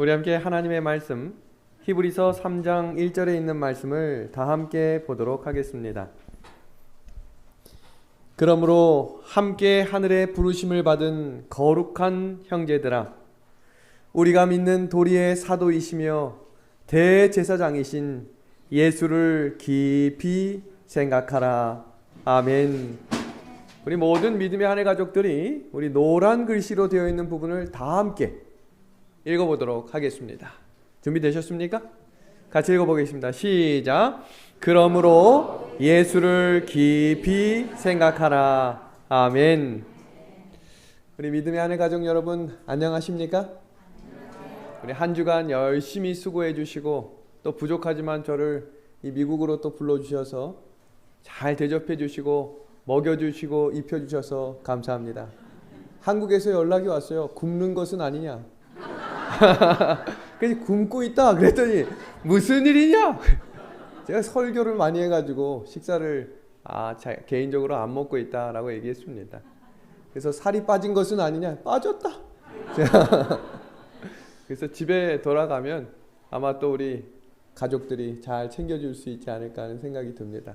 우리 함께 하나님의 말씀 히브리서 3장 1절에 있는 말씀을 다 함께 보도록 하겠습니다. 그러므로 함께 하늘의 부르심을 받은 거룩한 형제들아, 우리가 믿는 도리의 사도이시며 대제사장이신 예수를 깊이 생각하라. 아멘. 우리 모든 믿음의 하늘 가족들이 우리 노란 글씨로 되어 있는 부분을 다 함께 읽어보도록 하겠습니다. 준비되셨습니까? 같이 읽어보겠습니다. 시작. 그러므로 예수를 깊이 생각하라. 아멘. 우리 믿음의 하늘 가족 여러분 안녕하십니까? 우리 한 주간 열심히 수고해 주시고 또 부족하지만 저를 이 미국으로 또 불러주셔서 잘 대접해 주시고 먹여주시고 입혀주셔서 감사합니다. 한국에서 연락이 왔어요. 굶는 것은 아니냐. 그래서 굶고 있다 그랬더니 무슨 일이냐. 제가 설교를 많이 해가지고 식사를 개인적으로 안 먹고 있다라고 얘기했습니다. 그래서 살이 빠진 것은 아니냐. 빠졌다. 그래서 집에 돌아가면 아마 또 우리 가족들이 잘 챙겨줄 수 있지 않을까 하는 생각이 듭니다.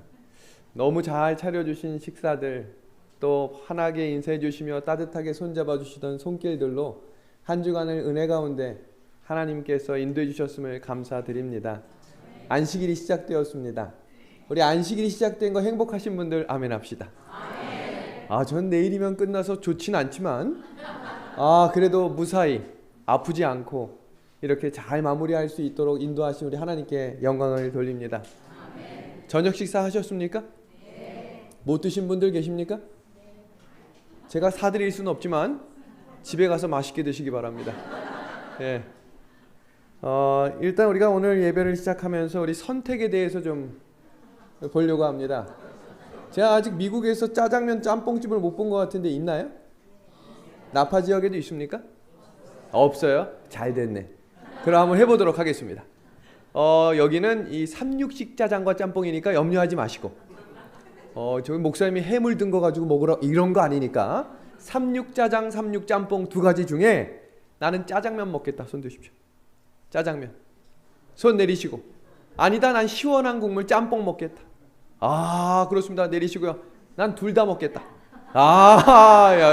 너무 잘 차려주신 식사들, 또 환하게 인사해 주시며 따뜻하게 손잡아 주시던 손길들로 한 주간을 은혜 가운데 하나님께서 인도해 주셨음을 감사드립니다. 안식일이 시작되었습니다. 우리 안식일이 시작된 거 행복하신 분들 아멘 합시다. 전 내일이면 끝나서 좋진 않지만 그래도 무사히 아프지 않고 이렇게 잘 마무리할 수 있도록 인도하신 우리 하나님께 영광을 돌립니다. 저녁 식사 하셨습니까? 못 드신 분들 계십니까? 제가 사드릴 수는 없지만 집에 가서 맛있게 드시기 바랍니다. 예. 일단 우리가 오늘 예배를 시작하면서 우리 선택에 대해서 좀 보려고 합니다. 제가 아직 미국에서 짜장면 짬뽕집을 못 본 것 같은데 있나요? 나파 지역에도 있습니까? 없어요? 잘 됐네. 그럼 한번 해보도록 하겠습니다. 여기는 이 삼육식 짜장과 짬뽕이니까 염려하지 마시고 저기 목사님이 해물 든 거 가지고 먹으라 이런 거 아니니까 삼육짜장 삼육짬뽕 두 가지 중에 나는 짜장면 먹겠다. 손 드십시오. 짜장면. 손 내리시고. 아니다, 난 시원한 국물 짬뽕 먹겠다. 그렇습니다. 내리시고요. 난 둘 다 먹겠다.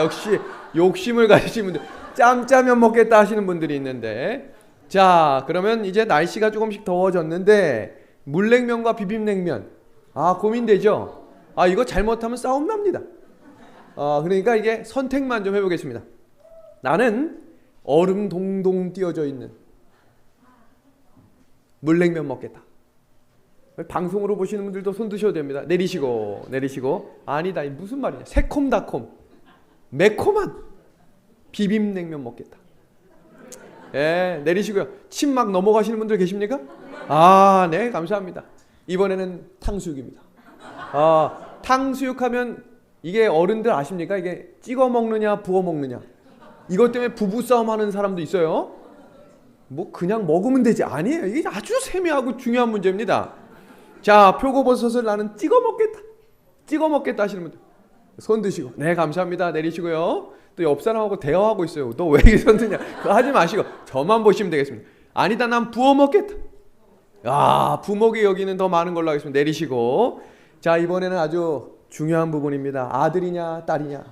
역시 욕심을 가지신 분들, 짬짜면 먹겠다 하시는 분들이 있는데, 자, 그러면 이제 날씨가 조금씩 더워졌는데 물냉면과 비빔냉면 고민되죠? 이거 잘못하면 싸움 납니다. 그러니까 이게 선택만 좀 해보겠습니다. 나는 얼음 동동 띄어져 있는 물냉면 먹겠다. 방송으로 보시는 분들도 손 드셔도 됩니다. 내리시고. 아니다, 무슨 말이냐. 새콤달콤 매콤한 비빔냉면 먹겠다. 예, 내리시고요. 침 막 넘어가시는 분들 계십니까? 네, 감사합니다. 이번에는 탕수육입니다. 탕수육하면 이게 어른들 아십니까? 이게 찍어 먹느냐 부어 먹느냐, 이것 때문에 부부싸움 하는 사람도 있어요. 뭐 그냥 먹으면 되지. 아니에요. 이게 아주 세밀하고 중요한 문제입니다. 자, 표고버섯을 나는 찍어 먹겠다 하시는 분들 손 드시고. 네, 감사합니다. 내리시고요. 또 옆 사람하고 대화하고 있어요. 너 왜 이렇게 손 드냐. 그거 하지 마시고 저만 보시면 되겠습니다. 아니다, 난 부어 먹겠다. 부먹이 여기는 더 많은 걸로 하겠습니다. 내리시고. 자, 이번에는 아주 중요한 부분입니다. 아들이냐 딸이냐.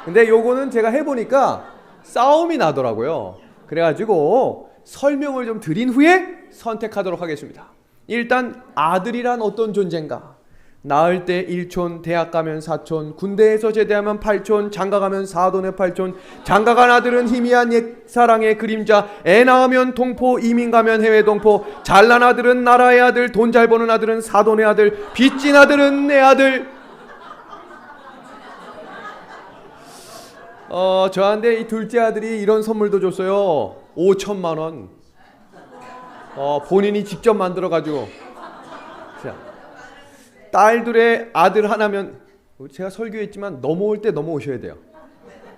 근데 요거는 제가 해보니까 싸움이 나더라고요. 그래가지고 설명을 좀 드린 후에 선택하도록 하겠습니다. 일단 아들이란 어떤 존재인가. 낳을 때 1촌, 대학 가면 4촌, 군대에서 제대하면 8촌, 장가 가면 4돈에 8촌, 장가 간 아들은 희미한 옛사랑의 그림자, 애 낳으면 동포, 이민 가면 해외 동포, 잘난 아들은 나라의 아들, 돈 잘 버는 아들은 4돈의 아들, 빚진 아들은 내 아들. 저한테 이 둘째 아들이 이런 선물도 줬어요. 5천만 원. 본인이 직접 만들어 가지고. 자, 딸들의 아들 하나면, 제가 설교했지만 넘어올 때 넘어오셔야 돼요.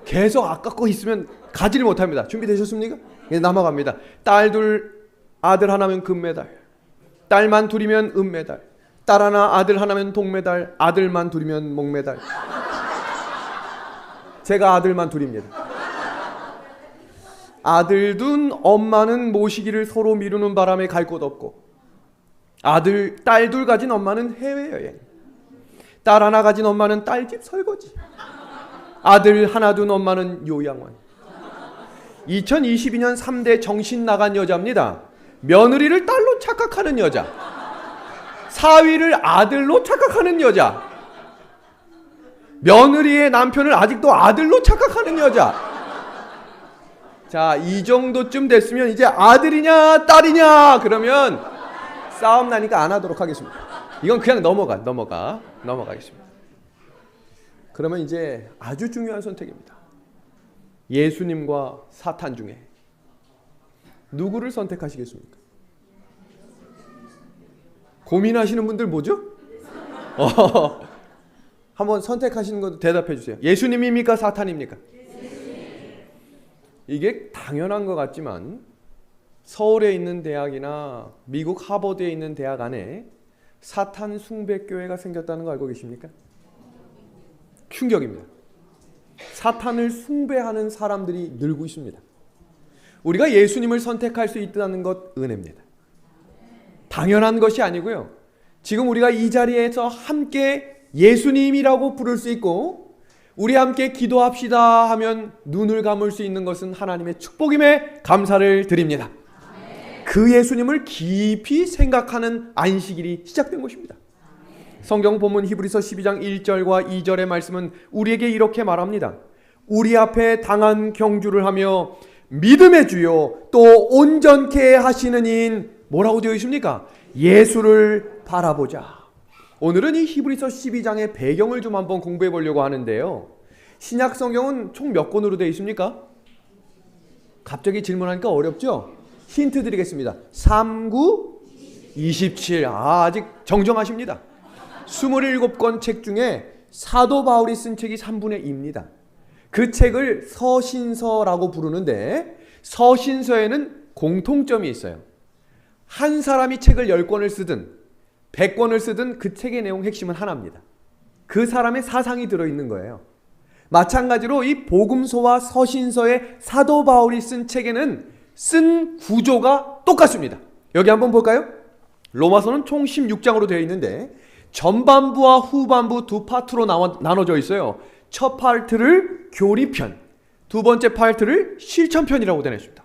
계속 아까 거 있으면 가지를 못합니다. 준비되셨습니까? 이제 넘어갑니다. 딸 둘 아들 하나면 금메달, 딸만 둘이면 은메달, 딸 하나 아들 하나면 동메달, 아들만 둘이면 목메달. 제가 아들만 둘입니다. 아들 둔 엄마는 모시기를 서로 미루는 바람에 갈 곳 없고, 딸 둘 가진 엄마는 해외여행, 딸 하나 가진 엄마는 딸집 설거지, 아들 하나 둔 엄마는 요양원. 2022년 3대 정신 나간 여자입니다. 며느리를 딸로 착각하는 여자, 사위를 아들로 착각하는 여자, 며느리의 남편을 아직도 아들로 착각하는 여자. 자, 이 정도쯤 됐으면 이제 아들이냐 딸이냐 그러면 싸움 나니까 안 하도록 하겠습니다. 이건 그냥 넘어가겠습니다. 그러면 이제 아주 중요한 선택입니다. 예수님과 사탄 중에 누구를 선택하시겠습니까? 고민하시는 분들 뭐죠? 한번 선택하시는 것도 대답해 주세요. 예수님입니까? 사탄입니까? 이게 당연한 것 같지만 서울에 있는 대학이나 미국 하버드에 있는 대학 안에 사탄 숭배교회가 생겼다는 거 알고 계십니까? 충격입니다. 사탄을 숭배하는 사람들이 늘고 있습니다. 우리가 예수님을 선택할 수 있다는 것 은혜입니다. 당연한 것이 아니고요. 지금 우리가 이 자리에서 함께 예수님이라고 부를 수 있고 우리 함께 기도합시다 하면 눈을 감을 수 있는 것은 하나님의 축복임에 감사를 드립니다. 그 예수님을 깊이 생각하는 안식일이 시작된 것입니다. 성경 본문 히브리서 12장 1절과 2절의 말씀은 우리에게 이렇게 말합니다. 우리 앞에 당한 경주를 하며 믿음의 주요 또 온전케 하시는 이인 뭐라고 되어 있습니까? 예수를 바라보자. 오늘은 이 히브리서 12장의 배경을 좀 한번 공부해 보려고 하는데요. 신약 성경은 총 몇 권으로 되어 있습니까? 갑자기 질문하니까 어렵죠? 힌트 드리겠습니다. 3, 9, 27. 아직 정정하십니다. 27권 책 중에 사도 바울이 쓴 책이 3분의 2입니다. 그 책을 서신서라고 부르는데 서신서에는 공통점이 있어요. 한 사람이 책을 10권을 쓰든 100권을 쓰든 그 책의 내용 핵심은 하나입니다. 그 사람의 사상이 들어있는 거예요. 마찬가지로 이 복음서와 서신서의 사도 바울이 쓴 책에는 쓴 구조가 똑같습니다. 여기 한번 볼까요? 로마서는 총 16장으로 되어 있는데 전반부와 후반부 두 파트로 나눠져 있어요. 첫 파트를 교리편, 두 번째 파트를 실천편이라고 되어 있습니다.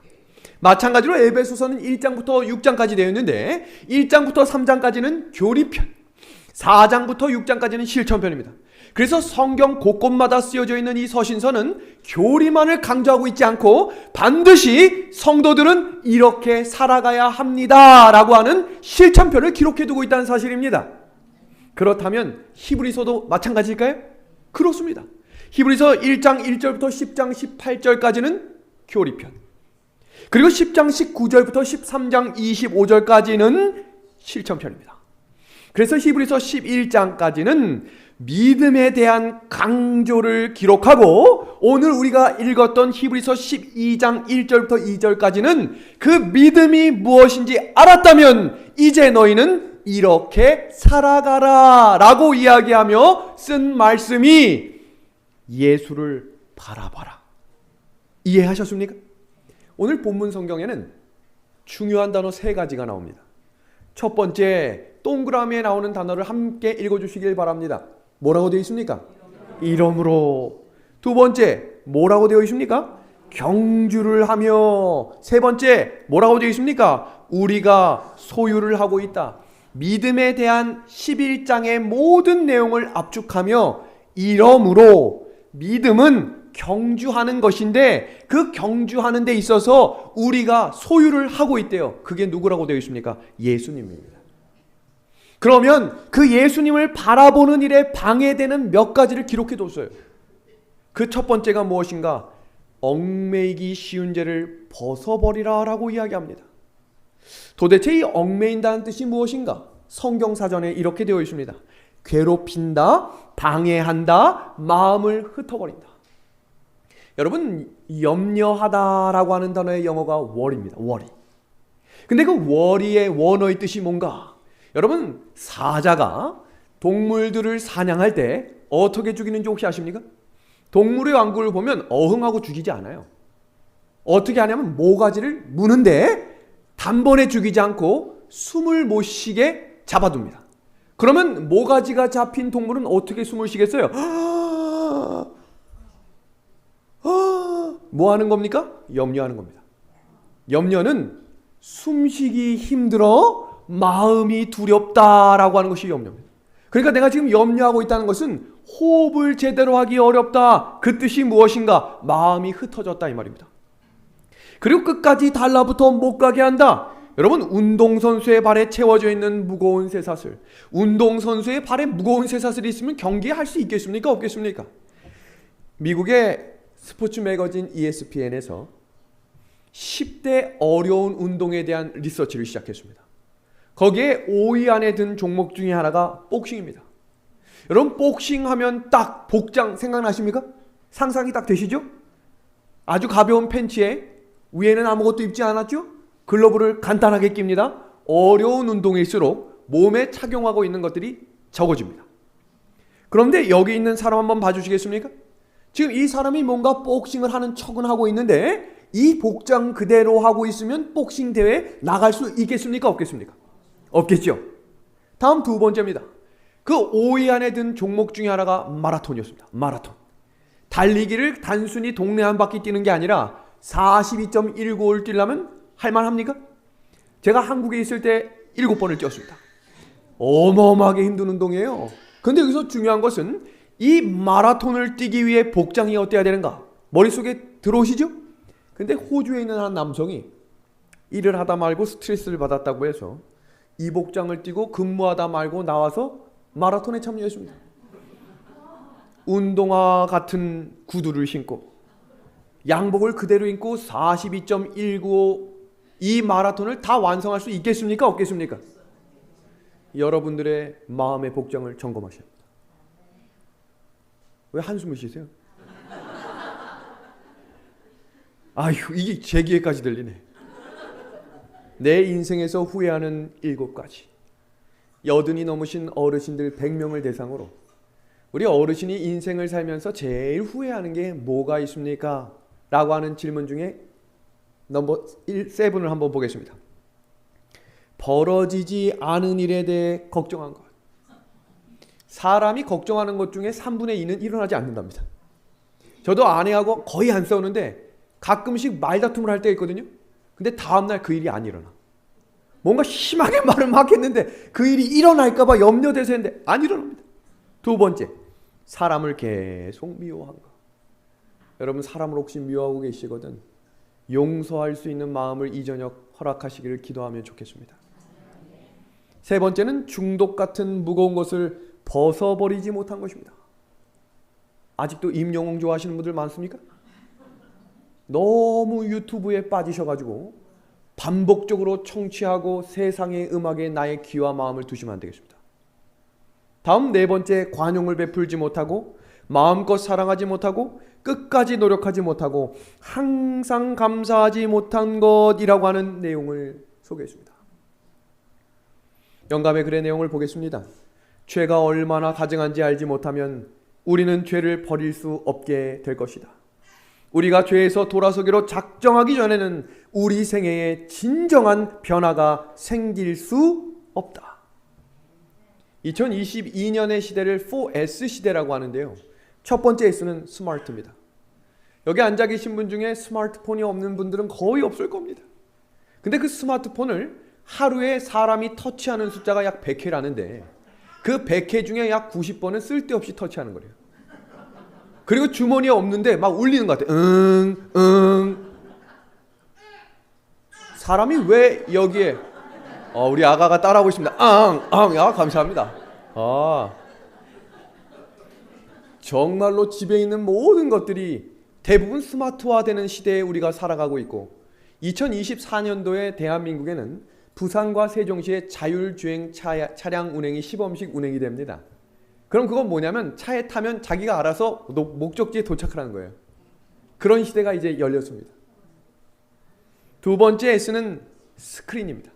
마찬가지로 에베소서는 1장부터 6장까지 되어 있는데 1장부터 3장까지는 교리편, 4장부터 6장까지는 실천편입니다. 그래서 성경 곳곳마다 쓰여져 있는 이 서신서는 교리만을 강조하고 있지 않고 반드시 성도들은 이렇게 살아가야 합니다 라고 하는 실천편을 기록해두고 있다는 사실입니다. 그렇다면 히브리서도 마찬가지일까요? 그렇습니다. 히브리서 1장 1절부터 10장 18절까지는 교리편, 그리고 10장 19절부터 13장 25절까지는 실천편입니다. 그래서 히브리서 11장까지는 믿음에 대한 강조를 기록하고 오늘 우리가 읽었던 히브리서 12장 1절부터 2절까지는 그 믿음이 무엇인지 알았다면 이제 너희는 이렇게 살아가라 라고 이야기하며 쓴 말씀이 예수를 바라봐라. 이해하셨습니까? 오늘 본문 성경에는 중요한 단어 3가지가 나옵니다. 첫 번째, 동그라미에 나오는 단어를 함께 읽어주시길 바랍니다. 뭐라고 되어 있습니까? 이러므로. 두 번째, 뭐라고 되어 있습니까? 경주를 하며. 세 번째, 뭐라고 되어 있습니까? 우리가 소유를 하고 있다. 믿음에 대한 11장의 모든 내용을 압축하며 이러므로 믿음은 경주하는 것인데 그 경주하는 데 있어서 우리가 소유를 하고 있대요. 그게 누구라고 되어 있습니까? 예수님입니다. 그러면 그 예수님을 바라보는 일에 방해되는 몇 가지를 기록해 뒀어요. 그 첫 번째가 무엇인가? 얽매이기 쉬운 죄를 벗어버리라 라고 이야기합니다. 도대체 이 얽매인다는 뜻이 무엇인가? 성경사전에 이렇게 되어 있습니다. 괴롭힌다, 방해한다, 마음을 흩어버린다. 여러분, 염려하다라고 하는 단어의 영어가 worry입니다. worry. 근데 그 worry의 원어의 뜻이 뭔가? 여러분, 사자가 동물들을 사냥할 때 어떻게 죽이는지 혹시 아십니까? 동물의 왕국을 보면 어흥하고 죽이지 않아요. 어떻게 하냐면 모가지를 무는데 단번에 죽이지 않고 숨을 못 쉬게 잡아둡니다. 그러면 모가지가 잡힌 동물은 어떻게 숨을 쉬겠어요? 뭐 하는 겁니까? 염려하는 겁니다. 염려는 숨쉬기 힘들어 마음이 두렵다라고 하는 것이 염려입니다. 그러니까 내가 지금 염려하고 있다는 것은 호흡을 제대로 하기 어렵다. 그 뜻이 무엇인가? 마음이 흩어졌다 이 말입니다. 그리고 끝까지 달라붙어 못 가게 한다. 여러분, 운동선수의 발에 채워져 있는 무거운 쇠사슬, 운동선수의 발에 무거운 쇠사슬이 있으면 경기할 수 있겠습니까? 없겠습니까? 미국의 스포츠 매거진 ESPN에서 10대 어려운 운동에 대한 리서치를 시작했습니다. 거기에 5위 안에 든 종목 중에 하나가 복싱입니다. 여러분, 복싱하면 딱 복장 생각나십니까? 상상이 딱 되시죠? 아주 가벼운 팬츠에 위에는 아무것도 입지 않았죠? 글러브를 간단하게 낍니다. 어려운 운동일수록 몸에 착용하고 있는 것들이 적어집니다. 그런데 여기 있는 사람 한번 봐주시겠습니까? 지금 이 사람이 뭔가 복싱을 하는 척은 하고 있는데 이 복장 그대로 하고 있으면 복싱 대회에 나갈 수 있겠습니까? 없겠습니까? 없겠죠. 다음 두 번째입니다. 그 5위 안에 든 종목 중에 하나가 마라톤이었습니다. 마라톤. 달리기를 단순히 동네 한 바퀴 뛰는 게 아니라 42.19를 뛰려면 할만합니까? 제가 한국에 있을 때 7번을 뛰었습니다. 어마어마하게 힘든 운동이에요. 근데 여기서 중요한 것은 이 마라톤을 뛰기 위해 복장이 어때야 되는가? 머릿속에 들어오시죠? 근데 호주에 있는 한 남성이 일을 하다 말고 스트레스를 받았다고 해서 이 복장을 띠고 근무하다 말고 나와서 마라톤에 참여했습니다. 운동화 같은 구두를 신고 양복을 그대로 입고 42.19 이 마라톤을 다 완성할 수 있겠습니까? 없겠습니까? 여러분들의 마음의 복장을 점검하셔야 합니다. 왜 한숨을 쉬세요? 아휴, 이게 제 귀에까지 들리네. 내 인생에서 후회하는 7가지. 80이 넘으신 어르신들 100명을 대상으로 우리 어르신이 인생을 살면서 제일 후회하는 게 뭐가 있습니까? 라고 하는 질문 중에 넘버 7을 한번 보겠습니다. 벌어지지 않은 일에 대해 걱정한 것. 사람이 걱정하는 것 중에 3분의 2는 일어나지 않는답니다. 저도 아내하고 거의 안 싸우는데 가끔씩 말다툼을 할 때가 있거든요. 근데 다음날 그 일이 안 일어나. 뭔가 심하게 말을 막 했는데 그 일이 일어날까 봐 염려돼서 했는데 안 일어납니다. 두 번째, 사람을 계속 미워한 것. 여러분, 사람을 혹시 미워하고 계시거든 용서할 수 있는 마음을 이 저녁 허락하시기를 기도하면 좋겠습니다. 세 번째는 중독 같은 무거운 것을 벗어버리지 못한 것입니다. 아직도 임영웅 좋아하시는 분들 많습니까? 너무 유튜브에 빠지셔가지고 반복적으로 청취하고 세상의 음악에 나의 귀와 마음을 두시면 안 되겠습니다. 다음 네 번째, 관용을 베풀지 못하고 마음껏 사랑하지 못하고 끝까지 노력하지 못하고 항상 감사하지 못한 것이라고 하는 내용을 소개했습니다. 영감의 글의 내용을 보겠습니다. 죄가 얼마나 가증한지 알지 못하면 우리는 죄를 버릴 수 없게 될 것이다. 우리가 죄에서 돌아서기로 작정하기 전에는 우리 생애에 진정한 변화가 생길 수 없다. 2022년의 시대를 4S 시대라고 하는데요. 첫 번째 S는 스마트입니다. 여기 앉아 계신 분 중에 스마트폰이 없는 분들은 거의 없을 겁니다. 근데 그 스마트폰을 하루에 사람이 터치하는 숫자가 약 100회라는데 그 100회 중에 약 90번은 쓸데없이 터치하는 거래요. 그리고 주머니에 없는데 막 울리는 것 같아요. 사람이 왜 여기에 우리 아가가 따라하고 있습니다. 야, 감사합니다. 정말로 집에 있는 모든 것들이 대부분 스마트화되는 시대에 우리가 살아가고 있고 2024년도에 대한민국에는 부산과 세종시에 자율주행 차량 운행이 시범식 운행이 됩니다. 그럼 그건 뭐냐면 차에 타면 자기가 알아서 목적지에 도착하는 거예요. 그런 시대가 이제 열렸습니다. 두 번째 S는 스크린입니다.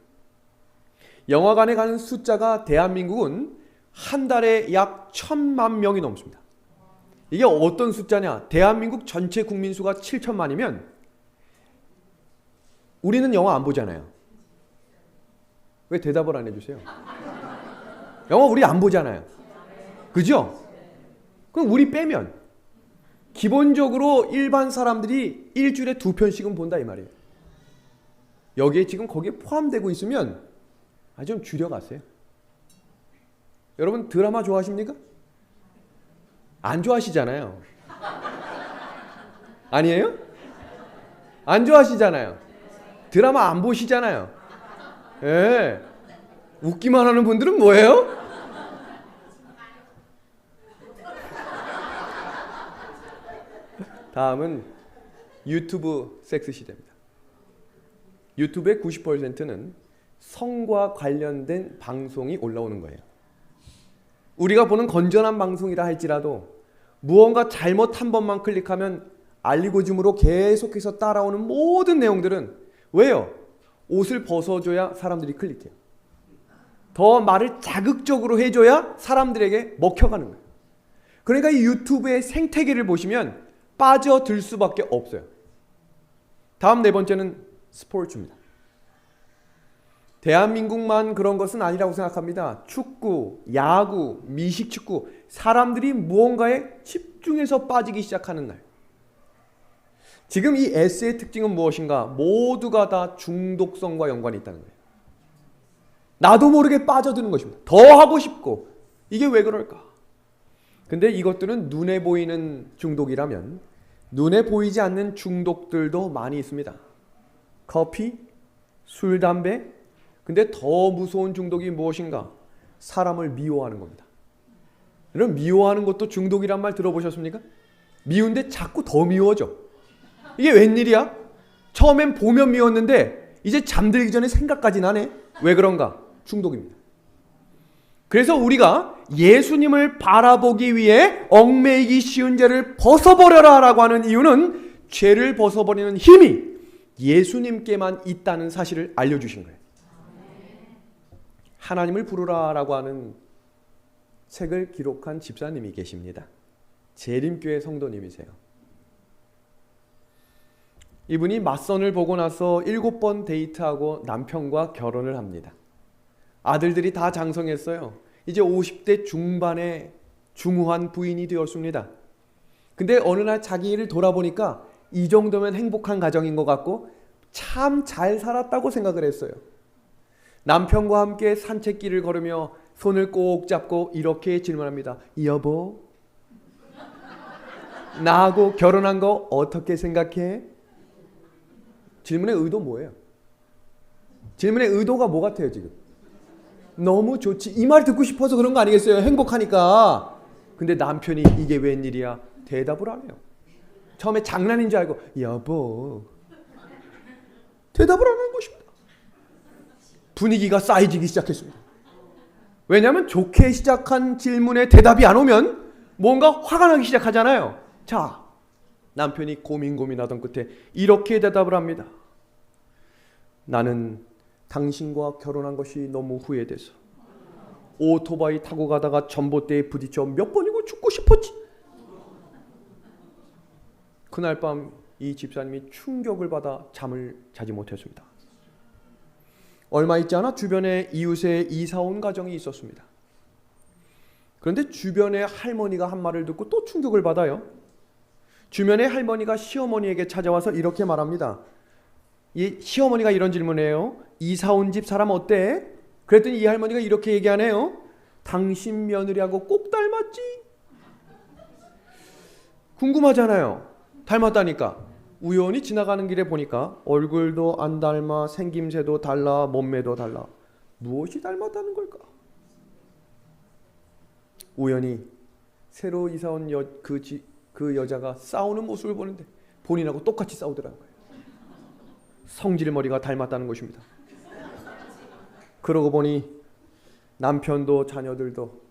영화관에 가는 숫자가 대한민국은 한 달에 약 1,000만 명이 넘습니다. 이게 어떤 숫자냐? 대한민국 전체 국민 수가 7천만이면 우리는 영화 안 보잖아요. 왜 대답을 안 해주세요? 영화 우리 안 보잖아요. 그죠? 그럼 우리 빼면 기본적으로 일반 사람들이 일주일에 2편씩은 본다 이 말이에요. 여기에 지금 거기에 포함되고 있으면 좀 줄여가세요. 여러분 드라마 좋아하십니까? 안 좋아하시잖아요. 아니에요? 안 좋아하시잖아요. 드라마 안 보시잖아요. 예. 웃기만 하는 분들은 뭐예요? 다음은 유튜브 섹스 시대입니다. 유튜브의 90%는 성과 관련된 방송이 올라오는 거예요. 우리가 보는 건전한 방송이라 할지라도 무언가 잘못 한 번만 클릭하면 알고리즘으로 계속해서 따라오는 모든 내용들은 왜요? 옷을 벗어줘야 사람들이 클릭해요. 더 말을 자극적으로 해줘야 사람들에게 먹혀가는 거예요. 그러니까 이 유튜브의 생태계를 보시면 빠져들 수밖에 없어요. 다음 네 번째는 스포츠입니다. 대한민국만 그런 것은 아니라고 생각합니다. 축구, 야구, 미식축구, 사람들이 무언가에 집중해서 빠지기 시작하는 날. 지금 이 S의 특징은 무엇인가? 모두가 다 중독성과 연관이 있다는 거예요. 나도 모르게 빠져드는 것입니다. 더 하고 싶고. 이게 왜 그럴까? 근데 이것들은 눈에 보이는 중독이라면 눈에 보이지 않는 중독들도 많이 있습니다. 커피, 술, 담배. 근데 더 무서운 중독이 무엇인가? 사람을 미워하는 겁니다. 여러분 미워하는 것도 중독이란 말 들어보셨습니까? 미운데 자꾸 더 미워져. 이게 웬일이야? 처음엔 보면 미웠는데 이제 잠들기 전에 생각까지 나네. 왜 그런가? 중독입니다. 그래서 우리가 예수님을 바라보기 위해 얽매이기 쉬운 죄를 벗어버려라 라고 하는 이유는 죄를 벗어버리는 힘이 예수님께만 있다는 사실을 알려주신 거예요. 하나님을 부르라 라고 하는 책을 기록한 집사님이 계십니다. 재림교회 성도님이세요. 이분이 맞선을 보고 나서 7번 데이트하고 남편과 결혼을 합니다. 아들들이 다 장성했어요. 이제 50대 중반의 중후한 부인이 되었습니다. 근데 어느 날 자기 일을 돌아보니까 이 정도면 행복한 가정인 것 같고 참 잘 살았다고 생각을 했어요. 남편과 함께 산책길을 걸으며 손을 꼭 잡고 이렇게 질문합니다. 여보, 나하고 결혼한 거 어떻게 생각해? 질문의 의도 뭐예요? 질문의 의도가 뭐 같아요 지금? 너무 좋지. 이 말 듣고 싶어서 그런 거 아니겠어요? 행복하니까. 근데 남편이 이게 웬일이야? 대답을 안 해요. 처음에 장난인 줄 알고 여보. 대답을 안 하는 것입니다. 분위기가 싸해지기 시작했습니다. 왜냐하면 좋게 시작한 질문에 대답이 안 오면 뭔가 화가 나기 시작하잖아요. 자, 남편이 고민하던 끝에 이렇게 대답을 합니다. 나는 당신과 결혼한 것이 너무 후회돼서 오토바이 타고 가다가 전봇대에 부딪혀 몇 번이고 죽고 싶었지. 그날 밤 이 집사님이 충격을 받아 잠을 자지 못했습니다. 얼마 있지 않아 주변에 이웃에 이사 온 가정이 있었습니다. 그런데 주변의 할머니가 한 말을 듣고 또 충격을 받아요. 주변의 할머니가 시어머니에게 찾아와서 이렇게 말합니다. 이 시어머니가 이런 질문해요. 이사 온 집 사람 어때? 그랬더니 이 할머니가 이렇게 얘기하네요. 당신 며느리하고 꼭 닮았지? 궁금하잖아요. 닮았다니까. 우연히 지나가는 길에 보니까 얼굴도 안 닮아, 생김새도 달라, 몸매도 달라. 무엇이 닮았다는 걸까? 우연히 새로 이사 온 그 여자가 싸우는 모습을 보는데 본인하고 똑같이 싸우더라고요. 성질머리가 닮았다는 것입니다. 그러고 보니 남편도 자녀들도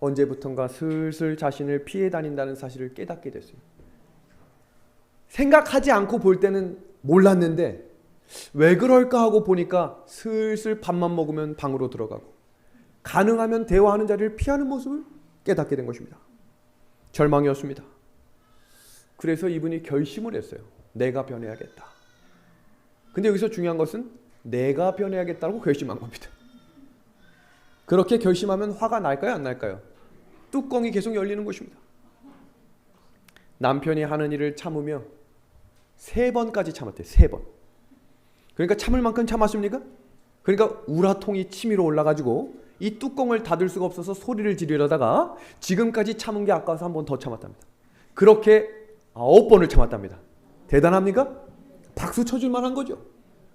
언제부턴가 슬슬 자신을 피해 다닌다는 사실을 깨닫게 됐어요. 생각하지 않고 볼 때는 몰랐는데 왜 그럴까 하고 보니까 슬슬 밥만 먹으면 방으로 들어가고 가능하면 대화하는 자리를 피하는 모습을 깨닫게 된 것입니다. 절망이었습니다. 그래서 이분이 결심을 했어요. 내가 변해야겠다. 근데 여기서 중요한 것은 내가 변해야겠다고 결심한 겁니다. 그렇게 결심하면 화가 날까요, 안 날까요? 뚜껑이 계속 열리는 것입니다. 남편이 하는 일을 참으며 3번까지 참았대요. 3번. 그러니까 참을 만큼 참았습니까? 그러니까 우라통이 치밀어 올라가지고 이 뚜껑을 닫을 수가 없어서 소리를 지르려다가 지금까지 참은 게 아까워서 한 번 더 참았답니다. 그렇게 9번을 참았답니다. 대단합니까? 박수 쳐줄 만한 거죠.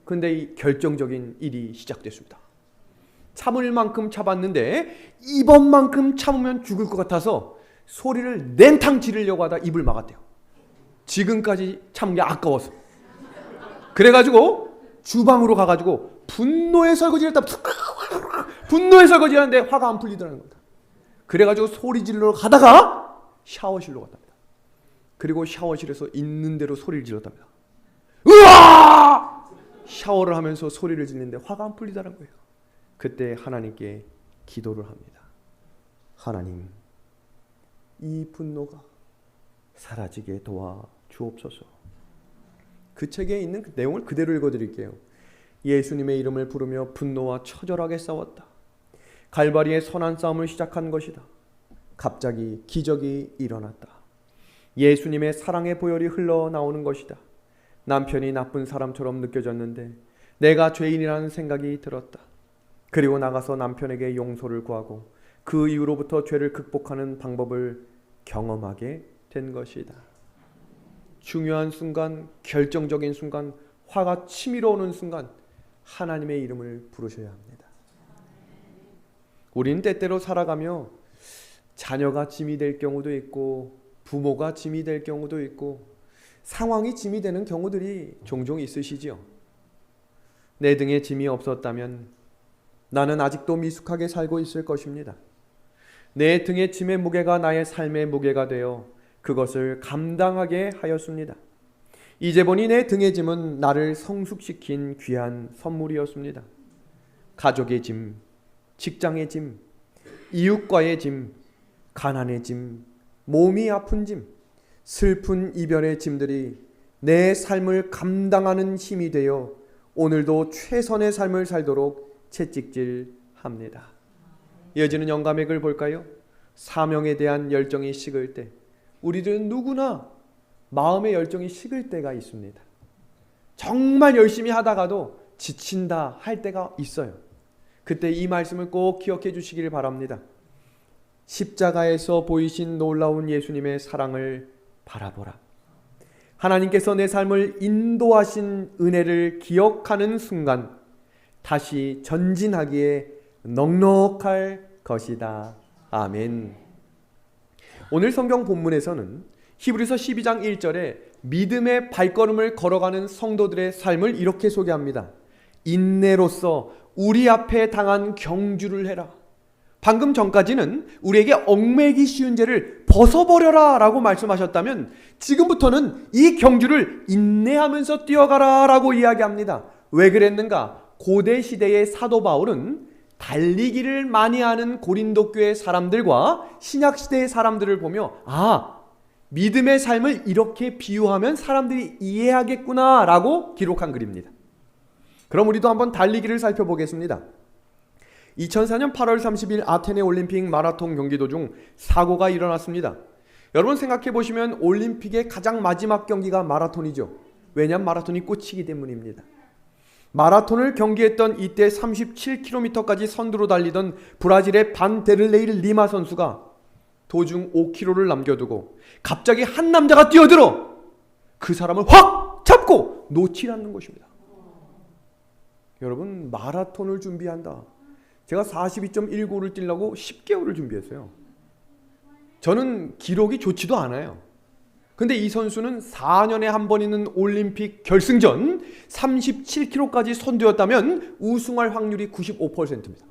근데 이 결정적인 일이 시작됐습니다. 참을 만큼 참았는데 이번만큼 참으면 죽을 것 같아서 소리를 낸탕 지르려고 하다 입을 막았대요. 지금까지 참은 게 아까워서. 그래가지고 주방으로 가가지고 분노의 설거지를 했다. 분노의 설거지를 하는데 화가 안 풀리더라는 겁니다. 그래가지고 소리 지르러 가다가 샤워실로 갔답니다. 그리고 샤워실에서 있는 대로 소리를 질렀답니다. 으아! 샤워를 하면서 소리를 지르는데 화가 안 풀리더라는 거예요. 그때 하나님께 기도를 합니다. 하나님, 이 분노가 사라지게 도와 주옵소서. 그 책에 있는 그 내용을 그대로 읽어드릴게요. 예수님의 이름을 부르며 분노와 처절하게 싸웠다. 갈바리의 선한 싸움을 시작한 것이다. 갑자기 기적이 일어났다. 예수님의 사랑의 보혈이 흘러나오는 것이다. 남편이 나쁜 사람처럼 느껴졌는데 내가 죄인이라는 생각이 들었다. 그리고 나가서 남편에게 용서를 구하고 그 이후로부터 죄를 극복하는 방법을 경험하게 된 것이다. 중요한 순간, 결정적인 순간, 화가 치밀어 오는 순간 하나님의 이름을 부르셔야 합니다. 우리는 때때로 살아가며 자녀가 짐이 될 경우도 있고 부모가 짐이 될 경우도 있고 상황이 짐이 되는 경우들이 종종 있으시지요. 내 등에 짐이 없었다면 나는 아직도 미숙하게 살고 있을 것입니다. 내 등의 짐의 무게가 나의 삶의 무게가 되어 그것을 감당하게 하였습니다. 이제 보니 내 등의 짐은 나를 성숙시킨 귀한 선물이었습니다. 가족의 짐, 직장의 짐, 이웃과의 짐, 가난의 짐, 몸이 아픈 짐, 슬픈 이별의 짐들이 내 삶을 감당하는 힘이 되어 오늘도 최선의 삶을 살도록 채찍질합니다. 이어지는 영감의 글 볼까요? 사명에 대한 열정이 식을 때 우리들은 누구나 마음의 열정이 식을 때가 있습니다. 정말 열심히 하다가도 지친다 할 때가 있어요. 그때 이 말씀을 꼭 기억해 주시길 바랍니다. 십자가에서 보이신 놀라운 예수님의 사랑을 바라보라. 하나님께서 내 삶을 인도하신 은혜를 기억하는 순간 다시 전진하기에 넉넉할 것이다. 아멘. 오늘 성경 본문에서는 히브리서 12장 1절에 믿음의 발걸음을 걸어가는 성도들의 삶을 이렇게 소개합니다. 인내로서 우리 앞에 당한 경주를 해라. 방금 전까지는 우리에게 얽매이기 쉬운 죄를 벗어버려라 라고 말씀하셨다면 지금부터는 이 경주를 인내하면서 뛰어가라 라고 이야기합니다. 왜 그랬는가? 고대 시대의 사도 바울은 달리기를 많이 하는 고린도 교회 사람들과 신약 시대의 사람들을 보며 믿음의 삶을 이렇게 비유하면 사람들이 이해하겠구나 라고 기록한 글입니다. 그럼 우리도 한번 달리기를 살펴보겠습니다. 2004년 8월 30일 아테네 올림픽 마라톤 경기 도중 사고가 일어났습니다. 여러분 생각해 보시면 올림픽의 가장 마지막 경기가 마라톤이죠. 왜냐하면 마라톤이 꽃이기 때문입니다. 마라톤을 경기했던 이때 37km까지 선두로 달리던 브라질의 반데를레일 리마 선수가 도중 5km를 남겨두고 갑자기 한 남자가 뛰어들어 그 사람을 확 잡고 놓지 않는 것입니다. 여러분, 마라톤을 준비한다. 제가 42.195를 뛰려고 10개월을 준비했어요. 저는 기록이 좋지도 않아요. 근데 이 선수는 4년에 한 번 있는 올림픽 결승전 37km까지 선두였다면 우승할 확률이 95%입니다.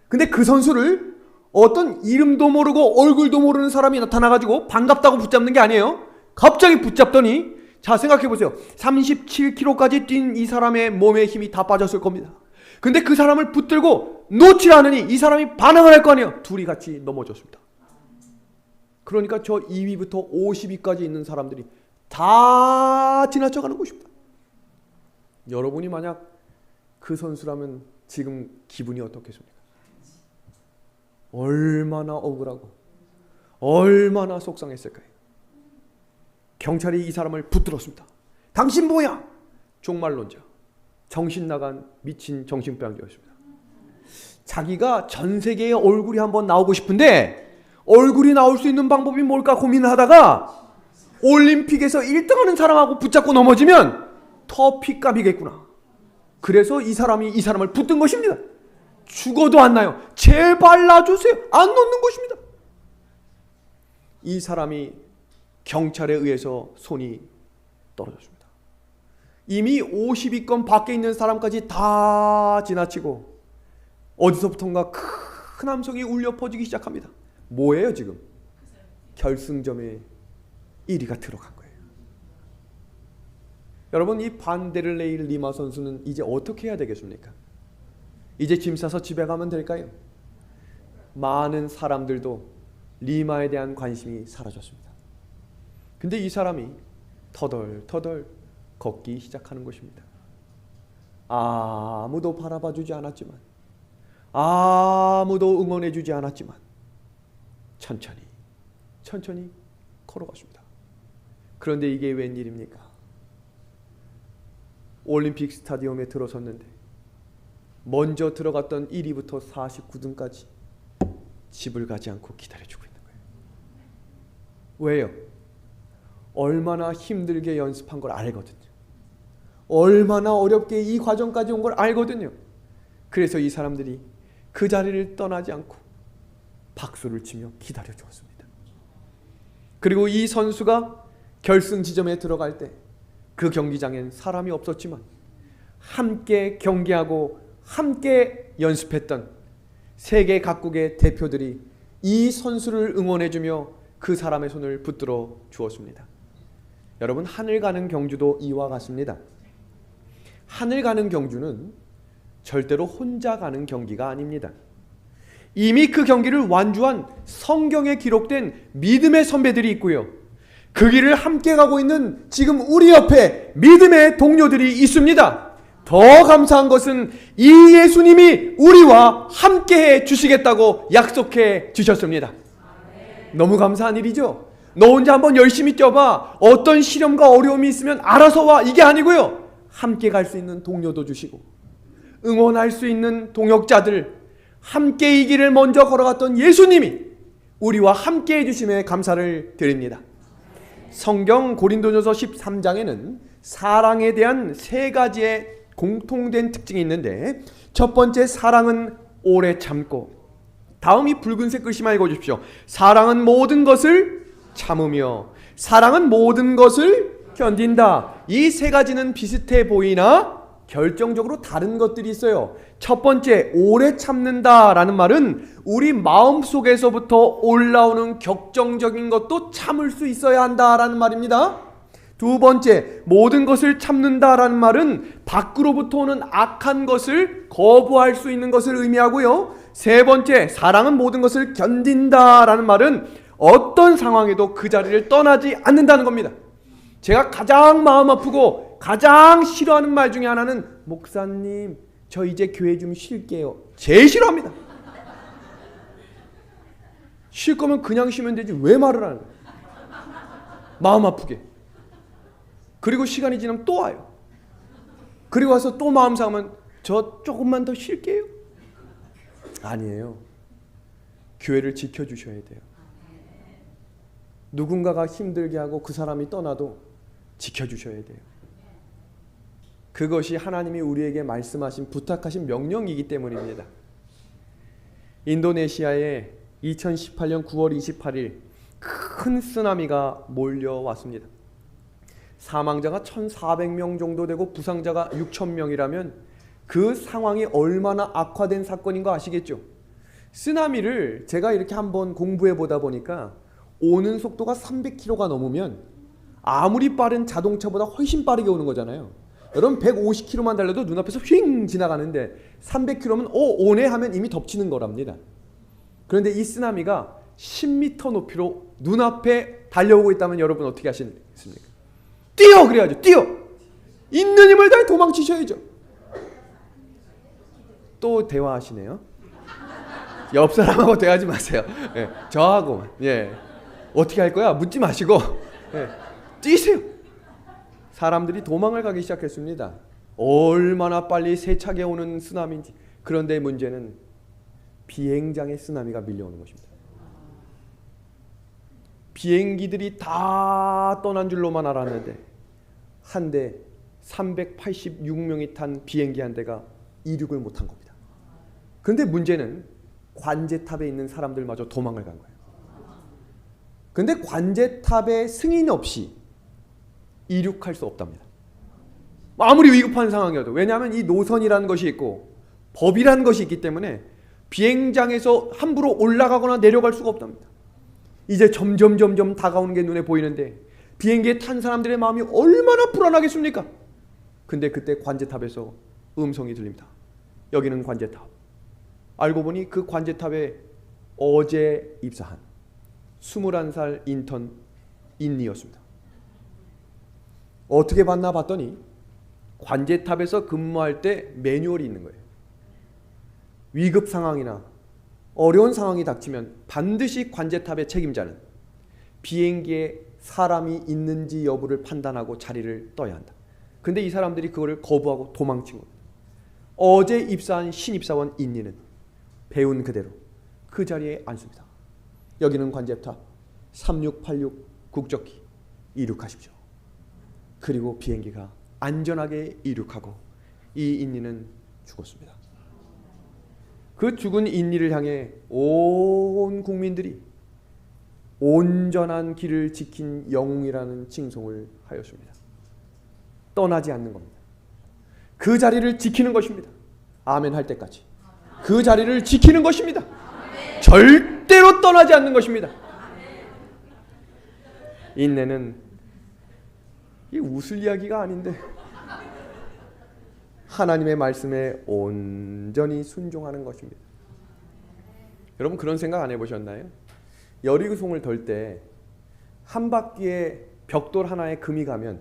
근데 그 선수를 어떤 이름도 모르고 얼굴도 모르는 사람이 나타나가지고 반갑다고 붙잡는 게 아니에요. 갑자기 붙잡더니 자 생각해보세요. 37km까지 뛴 이 사람의 몸에 힘이 다 빠졌을 겁니다. 근데 그 사람을 붙들고 놓지 않으니 이 사람이 반항을 할 거 아니에요. 둘이 같이 넘어졌습니다. 그러니까 저 2위부터 50위까지 있는 사람들이 다 지나쳐가는 것입니다. 여러분이 만약 그 선수라면 지금 기분이 어떻겠습니까? 얼마나 억울하고 얼마나 속상했을까요? 경찰이 이 사람을 붙들었습니다. 당신 뭐야? 종말론자, 정신 나간 미친 정신병자였습니다. 자기가 전 세계에 얼굴이 한번 나오고 싶은데 얼굴이 나올 수 있는 방법이 뭘까 고민을 하다가 올림픽에서 1등하는 사람하고 붙잡고 넘어지면 더 피값이겠구나. 그래서 이 사람을 붙든 것입니다. 죽어도 안 나요. 제발 놔주세요. 안 놓는 것입니다. 이 사람이 경찰에 의해서 손이 떨어졌습니다. 이미 50위권 밖에 있는 사람까지 다 지나치고 어디서부턴가 큰 함성이 울려 퍼지기 시작합니다. 뭐예요 지금? 결승점에 1위가 들어간 거예요. 여러분, 이 반데를레이 리마 선수는 이제 어떻게 해야 되겠습니까? 이제 짐 싸서 집에 가면 될까요? 많은 사람들도 리마에 대한 관심이 사라졌습니다. 근데 이 사람이 터덜터덜 걷기 시작하는 것입니다. 아무도 바라봐주지 않았지만, 아무도 응원해주지 않았지만 천천히 걸어갔습니다. 그런데 이게 웬일입니까? 올림픽 스타디움에 들어섰는데 먼저 들어갔던 1위부터 49등까지 집을 가지 않고 기다려주고 있는 거예요. 왜요? 얼마나 힘들게 연습한 걸 알거든요. 얼마나 어렵게 이 과정까지 온 걸 알거든요. 그래서 이 사람들이 그 자리를 떠나지 않고 박수를 치며 기다려 주었습니다. 그리고 이 선수가 결승 지점에 들어갈 때 그 경기장엔 사람이 없었지만 함께 경기하고 함께 연습했던 세계 각국의 대표들이 이 선수를 응원해주며 그 사람의 손을 붙들어 주었습니다. 여러분, 하늘 가는 경주도 이와 같습니다. 하늘 가는 경주는 절대로 혼자 가는 경기가 아닙니다. 이미 그 경기를 완주한 성경에 기록된 믿음의 선배들이 있고요. 그 길을 함께 가고 있는 지금 우리 옆에 믿음의 동료들이 있습니다. 더 감사한 것은 이 예수님이 우리와 함께해 주시겠다고 약속해 주셨습니다. 너무 감사한 일이죠. 너 혼자 한번 열심히 뛰어봐. 어떤 시련과 어려움이 있으면 알아서 와. 이게 아니고요. 함께 갈 수 있는 동료도 주시고 응원할 수 있는 동역자들, 함께 이 길을 먼저 걸어갔던 예수님이 우리와 함께 해주심에 감사를 드립니다. 성경 고린도전서 13장에는 사랑에 대한 세 가지의 공통된 특징이 있는데, 첫 번째, 사랑은 오래 참고, 다음 이 붉은색 글씨만 읽어주십시오. 사랑은 모든 것을 참으며, 사랑은 모든 것을 견딘다. 이 세 가지는 비슷해 보이나 결정적으로 다른 것들이 있어요. 첫 번째, 오래 참는다라는 말은 우리 마음속에서부터 올라오는 격정적인 것도 참을 수 있어야 한다라는 말입니다. 두 번째, 모든 것을 참는다라는 말은 밖으로부터 오는 악한 것을 거부할 수 있는 것을 의미하고요. 세 번째, 사랑은 모든 것을 견딘다라는 말은 어떤 상황에도 그 자리를 떠나지 않는다는 겁니다. 제가 가장 마음 아프고 가장 싫어하는 말 중에 하나는, 목사님, 저 이제 교회 좀 쉴게요. 제일 싫어합니다. 쉴 거면 그냥 쉬면 되지 왜 말을 하는 거예요? 마음 아프게. 그리고 시간이 지나면 또 와요. 그리고 와서 또 마음 상하면 저 조금만 더 쉴게요. 아니에요. 교회를 지켜주셔야 돼요. 누군가가 힘들게 하고 그 사람이 떠나도 지켜주셔야 돼요. 그것이 하나님이 우리에게 말씀하신, 부탁하신 명령이기 때문입니다. 인도네시아에 2018년 9월 28일 큰 쓰나미가 몰려왔습니다. 사망자가 1,400명 정도 되고 부상자가 6,000명이라면 그 상황이 얼마나 악화된 사건인 거 아시겠죠? 쓰나미를 제가 이렇게 한번 공부해 보다 보니까 오는 속도가 300km가 넘으면 아무리 빠른 자동차보다 훨씬 빠르게 오는 거잖아요. 여러분 150km만 달려도 눈앞에서 휙 지나가는데 300km면 오네 하면 이미 덮치는 거랍니다. 그런데 이 쓰나미가 10m 높이로 눈앞에 달려오고 있다면 여러분 어떻게 하시겠습니까? 뛰어! 그래야죠. 뛰어! 있는 힘을 다해 도망치셔야죠. 또 대화하시네요. 옆 사람하고 대화하지 마세요. 예, 저하고만. 예. 어떻게 할 거야? 묻지 마시고 예, 뛰세요. 사람들이 도망을 가기 시작했습니다. 얼마나 빨리 세차게 오는 쓰나미인지. 그런데 문제는 비행장의 쓰나미가 밀려오는 것입니다. 비행기들이 다 떠난 줄로만 알았는데 한 대 386명이 탄 비행기 한 대가 이륙을 못한 겁니다. 그런데 문제는 관제탑에 있는 사람들마저 도망을 간 거예요. 그런데 관제탑에 승인 없이 이륙할 수 없답니다. 아무리 위급한 상황이어도. 왜냐하면 이 노선이라는 것이 있고 법이라는 것이 있기 때문에 비행장에서 함부로 올라가거나 내려갈 수가 없답니다. 이제 점점 다가오는 게 눈에 보이는데 비행기에 탄 사람들의 마음이 얼마나 불안하겠습니까? 근데 그때 관제탑에서 음성이 들립니다. 여기는 관제탑. 알고 보니 그 관제탑에 어제 입사한 21살 인턴 인니였습니다. 어떻게 봤나 봤더니 관제탑에서 근무할 때 매뉴얼이 있는 거예요. 위급 상황이나 어려운 상황이 닥치면 반드시 관제탑의 책임자는 비행기에 사람이 있는지 여부를 판단하고 자리를 떠야 한다. 근데 이 사람들이 그거를 거부하고 도망친 겁니다. 어제 입사한 신입사원 인니는 배운 그대로 그 자리에 앉습니다. 여기는 관제탑 3686 국적기 이륙하십시오. 그리고 비행기가 안전하게 이륙하고 이 인니는 죽었습니다. 그 죽은 인니를 향해 온 국민들이 온전한 길을 지킨 영웅이라는 칭송을 하였습니다. 떠나지 않는 겁니다. 그 자리를 지키는 것입니다. 아멘 할 때까지. 그 자리를 지키는 것입니다. 절대로 떠나지 않는 것입니다. 인내는 이 웃을 이야기가 아닌데 하나님의 말씀에 온전히 순종하는 것입니다. 여러분 그런 생각 안 해보셨나요? 여리고성을 돌 때 한 바퀴에 벽돌 하나에 금이 가면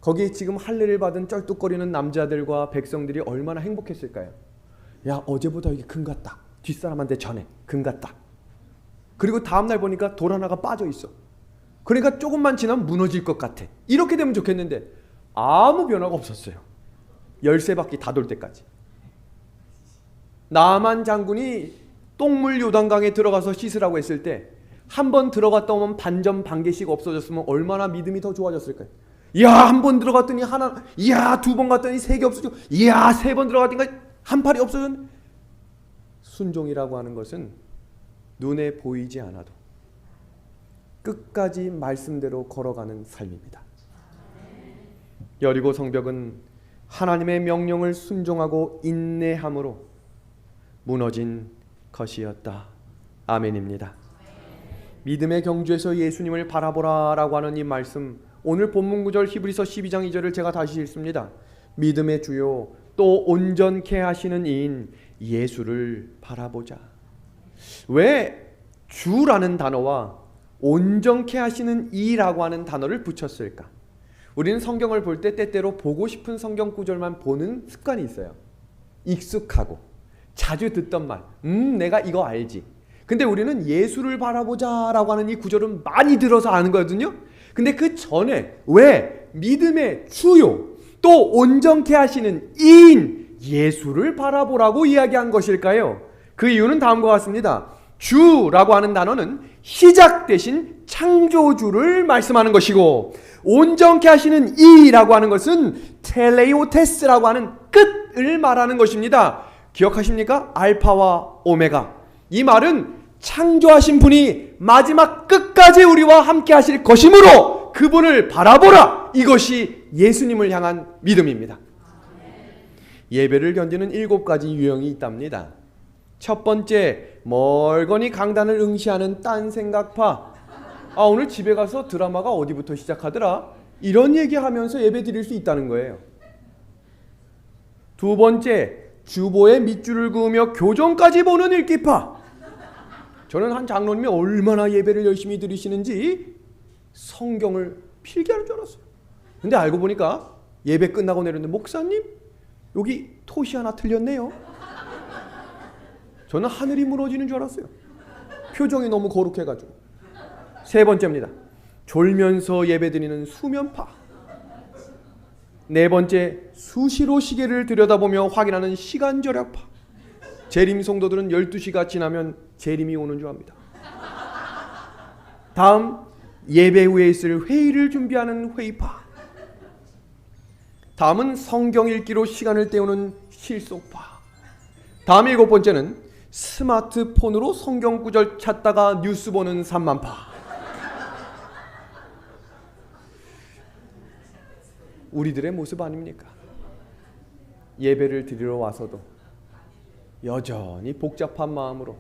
거기에 지금 할례를 받은 쩔뚝거리는 남자들과 백성들이 얼마나 행복했을까요? 야 어제보다 이게 금 같다. 뒷사람한테 전해. 금 같다. 그리고 다음날 보니까 돌 하나가 빠져 있어. 그러니까 조금만 지나면 무너질 것 같아. 이렇게 되면 좋겠는데 아무 변화가 없었어요. 13바퀴 다 돌 때까지. 나만 장군이 똥물 요단강에 들어가서 씻으라고 했을 때 한 번 들어갔다 오면 반점 반개씩 없어졌으면 얼마나 믿음이 더 좋아졌을까요? 이야 한 번 들어갔더니 하나, 이야 두 번 갔더니 3개 없어지고, 이야 3번 들어갔더니 한 팔이 없어졌네. 순종이라고 하는 것은 눈에 보이지 않아도 끝까지 말씀대로 걸어가는 삶입니다. 여리고 성벽은 하나님의 명령을 순종하고 인내함으로 무너진 것이었다. 아멘입니다. 믿음의 경주에서 예수님을 바라보라라고 하는 이 말씀, 오늘 본문 구절 히브리서 12장 2절을 제가 다시 읽습니다. 믿음의 주요 또 온전케 하시는 이인 예수를 바라보자. 왜 주라는 단어와 온전케 하시는 이라고 하는 단어를 붙였을까? 우리는 성경을 볼 때 때때로 보고 싶은 성경 구절만 보는 습관이 있어요. 익숙하고 자주 듣던 말, 내가 이거 알지. 근데 우리는 예수를 바라보자 라고 하는 이 구절은 많이 들어서 아는 거거든요. 근데 그 전에 왜 믿음의 주요 또 온전케 하시는 이인 예수를 바라보라고 이야기한 것일까요? 그 이유는 다음과 같습니다. 주라고 하는 단어는 시작 대신 창조주를 말씀하는 것이고, 온전케 하시는 이라고 하는 것은 텔레오테스라고 하는 끝을 말하는 것입니다. 기억하십니까? 알파와 오메가. 이 말은 창조하신 분이 마지막 끝까지 우리와 함께 하실 것이므로 그분을 바라보라. 이것이 예수님을 향한 믿음입니다. 예배를 견디는 7가지 유형이 있답니다. 첫 번째, 멀거니 강단을 응시하는 딴 생각파. 오늘 집에 가서 드라마가 어디부터 시작하더라? 이런 얘기하면서 예배 드릴 수 있다는 거예요. 두 번째, 주보에 밑줄을 그으며 교정까지 보는 읽기파. 저는 한 장로님이 얼마나 예배를 열심히 드리시는지 성경을 필기하는 줄 알았어요. 근데 알고 보니까 예배 끝나고 내렸는데 목사님 여기 토시 하나 틀렸네요. 저는 하늘이 무너지는 줄 알았어요. 표정이 너무 거룩해가지고. 세 번째입니다. 졸면서 예배드리는 수면파. 네 번째, 수시로 시계를 들여다보며 확인하는 시간절약파. 재림 성도들은 12시가 지나면 재림이 오는 줄 압니다. 다음, 예배 후에 있을 회의를 준비하는 회의파. 다음은 성경 읽기로 시간을 때우는 실속파. 다음 일곱 번째는 스마트폰으로 성경 구절 찾다가 뉴스 보는 산만파. 우리들의 모습 아닙니까? 예배를 드리러 와서도 여전히 복잡한 마음으로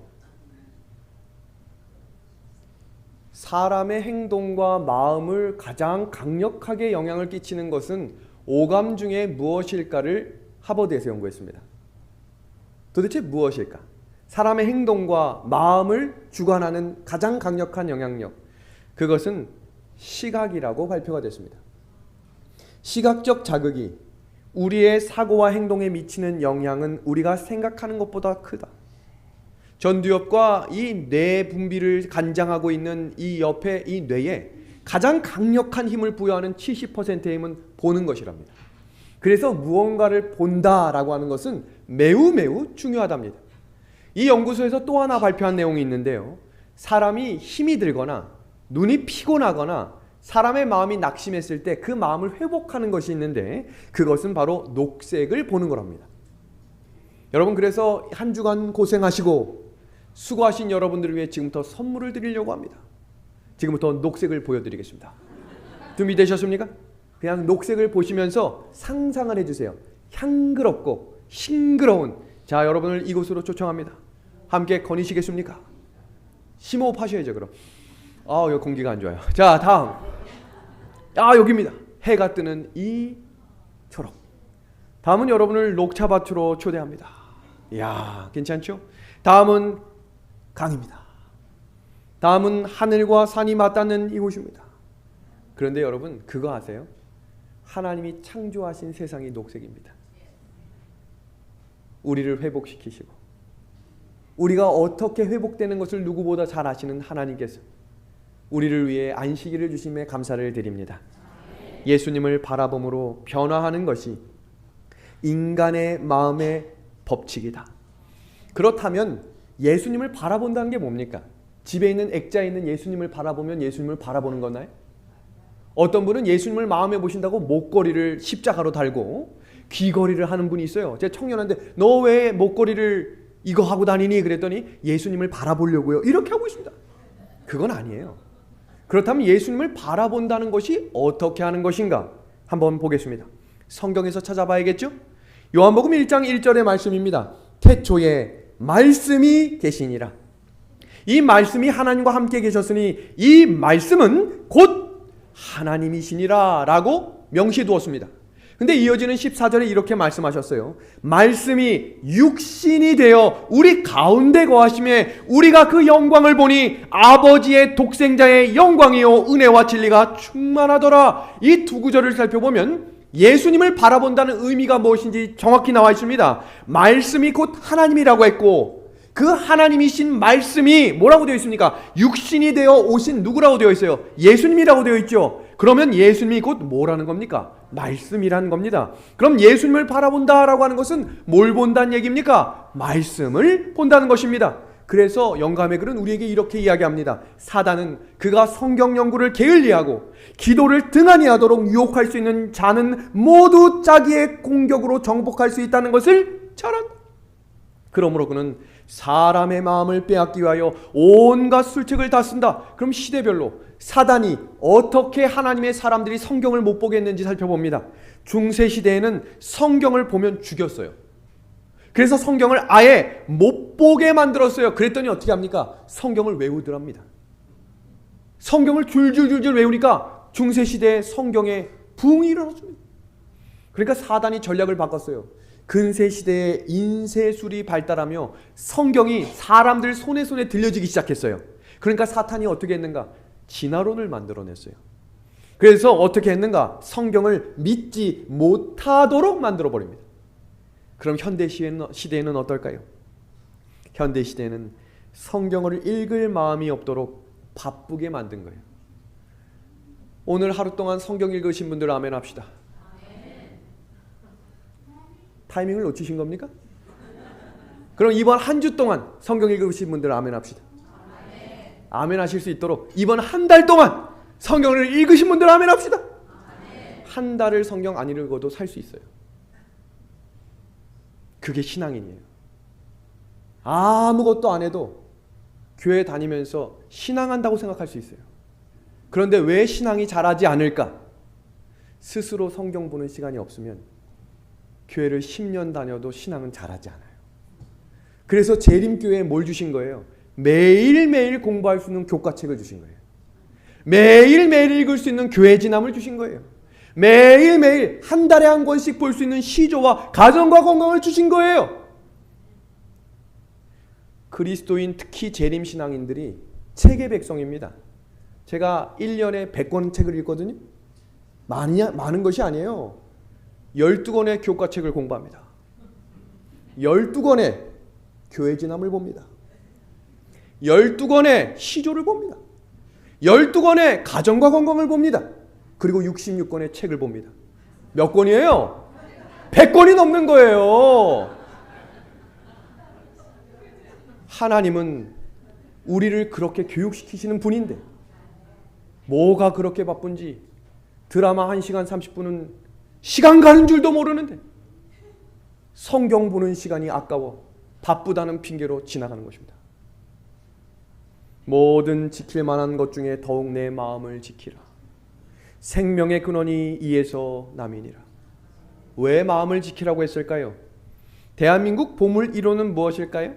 사람의 행동과 마음을 가장 강력하게 영향을 끼치는 것은 오감 중에 무엇일까를 하버드에서 연구했습니다. 도대체 무엇일까? 사람의 행동과 마음을 주관하는 가장 강력한 영향력, 그것은 시각이라고 발표가 됐습니다. 시각적 자극이 우리의 사고와 행동에 미치는 영향은 우리가 생각하는 것보다 크다. 전두엽과 이 뇌 분비를 관장하고 있는 이 옆에 이 뇌에 가장 강력한 힘을 부여하는 70%의 힘은 보는 것이랍니다. 그래서 무언가를 본다라고 하는 것은 매우 매우 중요하답니다. 이 연구소에서 또 하나 발표한 내용이 있는데요. 사람이 힘이 들거나 눈이 피곤하거나 사람의 마음이 낙심했을 때 그 마음을 회복하는 것이 있는데 그것은 바로 녹색을 보는 거랍니다. 여러분, 그래서 한 주간 고생하시고 수고하신 여러분들을 위해 지금부터 선물을 드리려고 합니다. 지금부터 녹색을 보여드리겠습니다. 준비되셨습니까? 그냥 녹색을 보시면서 상상을 해주세요. 향그럽고 싱그러운, 자, 여러분을 이곳으로 초청합니다. 함께 거니시겠습니까? 심호흡 하셔야죠. 그럼 여기 공기가 안 좋아요. 자, 다음, 여기입니다. 해가 뜨는 이 초록. 다음은 여러분을 녹차밭으로 초대합니다. 이야, 괜찮죠? 다음은 강입니다. 다음은 하늘과 산이 맞닿는 이곳입니다. 그런데 여러분, 그거 아세요? 하나님이 창조하신 세상이 녹색입니다. 우리를 회복시키시고 우리가 어떻게 회복되는 것을 누구보다 잘 아시는 하나님께서 우리를 위해 안식일을 주심에 감사를 드립니다. 예수님을 바라봄으로 변화하는 것이 인간의 마음의 법칙이다. 그렇다면 예수님을 바라본다는 게 뭡니까? 집에 있는 액자에 있는 예수님을 바라보면 예수님을 바라보는 거나요? 어떤 분은 예수님을 마음에 보신다고 목걸이를 십자가로 달고 귀걸이를 하는 분이 있어요. 제가 청년한테 너 왜 목걸이를 이거 하고 다니니? 그랬더니 예수님을 바라보려고요. 이렇게 하고 있습니다. 그건 아니에요. 그렇다면 예수님을 바라본다는 것이 어떻게 하는 것인가? 한번 보겠습니다. 성경에서 찾아봐야겠죠? 요한복음 1장 1절의 말씀입니다. 태초에 말씀이 계시니라. 이 말씀이 하나님과 함께 계셨으니 이 말씀은 곧 하나님이시니라 라고 명시해 두었습니다. 근데 이어지는 14절에 이렇게 말씀하셨어요. 말씀이 육신이 되어 우리 가운데 거하심에 우리가 그 영광을 보니 아버지의 독생자의 영광이요 은혜와 진리가 충만하더라. 이 두 구절을 살펴보면 예수님을 바라본다는 의미가 무엇인지 정확히 나와 있습니다. 말씀이 곧 하나님이라고 했고 그 하나님이신 말씀이 뭐라고 되어 있습니까? 육신이 되어 오신 누구라고 되어 있어요? 예수님이라고 되어 있죠. 그러면 예수님이 곧 뭐라는 겁니까? 말씀이라는 겁니다. 그럼 예수님을 바라본다라고 하는 것은 뭘 본다는 얘기입니까? 말씀을 본다는 것입니다. 그래서 영감의 글은 우리에게 이렇게 이야기합니다. 사단은 그가 성경 연구를 게을리하고 기도를 등한히 하도록 유혹할 수 있는 자는 모두 자기의 공격으로 정복할 수 있다는 것을 잘 안다. 그러므로 그는 사람의 마음을 빼앗기 위하여 온갖 술책을 다 쓴다. 그럼 시대별로 사단이 어떻게 하나님의 사람들이 성경을 못 보게 했는지 살펴봅니다. 중세시대에는 성경을 보면 죽였어요. 그래서 성경을 아예 못 보게 만들었어요. 그랬더니 어떻게 합니까? 성경을 외우더랍니다. 성경을 줄줄줄줄 외우니까 중세시대에 성경에 부흥이 일어났습니다. 그러니까 사단이 전략을 바꿨어요. 근세시대에 인쇄술이 발달하며 성경이 사람들 손에 들려지기 시작했어요. 그러니까 사탄이 어떻게 했는가? 진화론을 만들어냈어요. 그래서 어떻게 했는가? 성경을 믿지 못하도록 만들어 버립니다. 그럼 현대 시대에는 어떨까요? 현대 시대는 성경을 읽을 마음이 없도록 바쁘게 만든 거예요. 오늘 하루 동안 성경 읽으신 분들 아멘 합시다. 타이밍을 놓치신 겁니까? 그럼 이번 한 주 동안 성경 읽으신 분들 아멘 합시다. 아멘 하실 수 있도록 이번 한 달 동안 성경을 읽으신 분들 아멘 합시다. 한 달을 성경 안 읽어도 살 수 있어요. 그게 신앙인이에요. 아무것도 안 해도 교회 다니면서 신앙한다고 생각할 수 있어요. 그런데 왜 신앙이 자라지 않을까? 스스로 성경 보는 시간이 없으면 교회를 10년 다녀도 신앙은 자라지 않아요. 그래서 재림교회에 뭘 주신 거예요? 매일매일 공부할 수 있는 교과책을 주신 거예요. 매일매일 읽을 수 있는 교회 지남을 주신 거예요. 매일매일 한 달에 한 권씩 볼 수 있는 시조와 가정과 건강을 주신 거예요. 그리스도인, 특히 재림신앙인들이 책의 백성입니다. 제가 1년에 100권 책을 읽거든요. 많은 것이 아니에요. 12권의 교과책을 공부합니다. 12권의 교회 지남을 봅니다. 12권의 시조를 봅니다. 12권의 가정과 건강을 봅니다. 그리고 66권의 책을 봅니다. 몇 권이에요? 100권이 넘는 거예요. 하나님은 우리를 그렇게 교육시키시는 분인데 뭐가 그렇게 바쁜지 드라마 1시간 30분은 시간 가는 줄도 모르는데 성경 보는 시간이 아까워 바쁘다는 핑계로 지나가는 것입니다. 모든 지킬 만한 것 중에 더욱 내 마음을 지키라. 생명의 근원이 이에서 남이니라. 왜 마음을 지키라고 했을까요? 대한민국 보물 1호는 무엇일까요?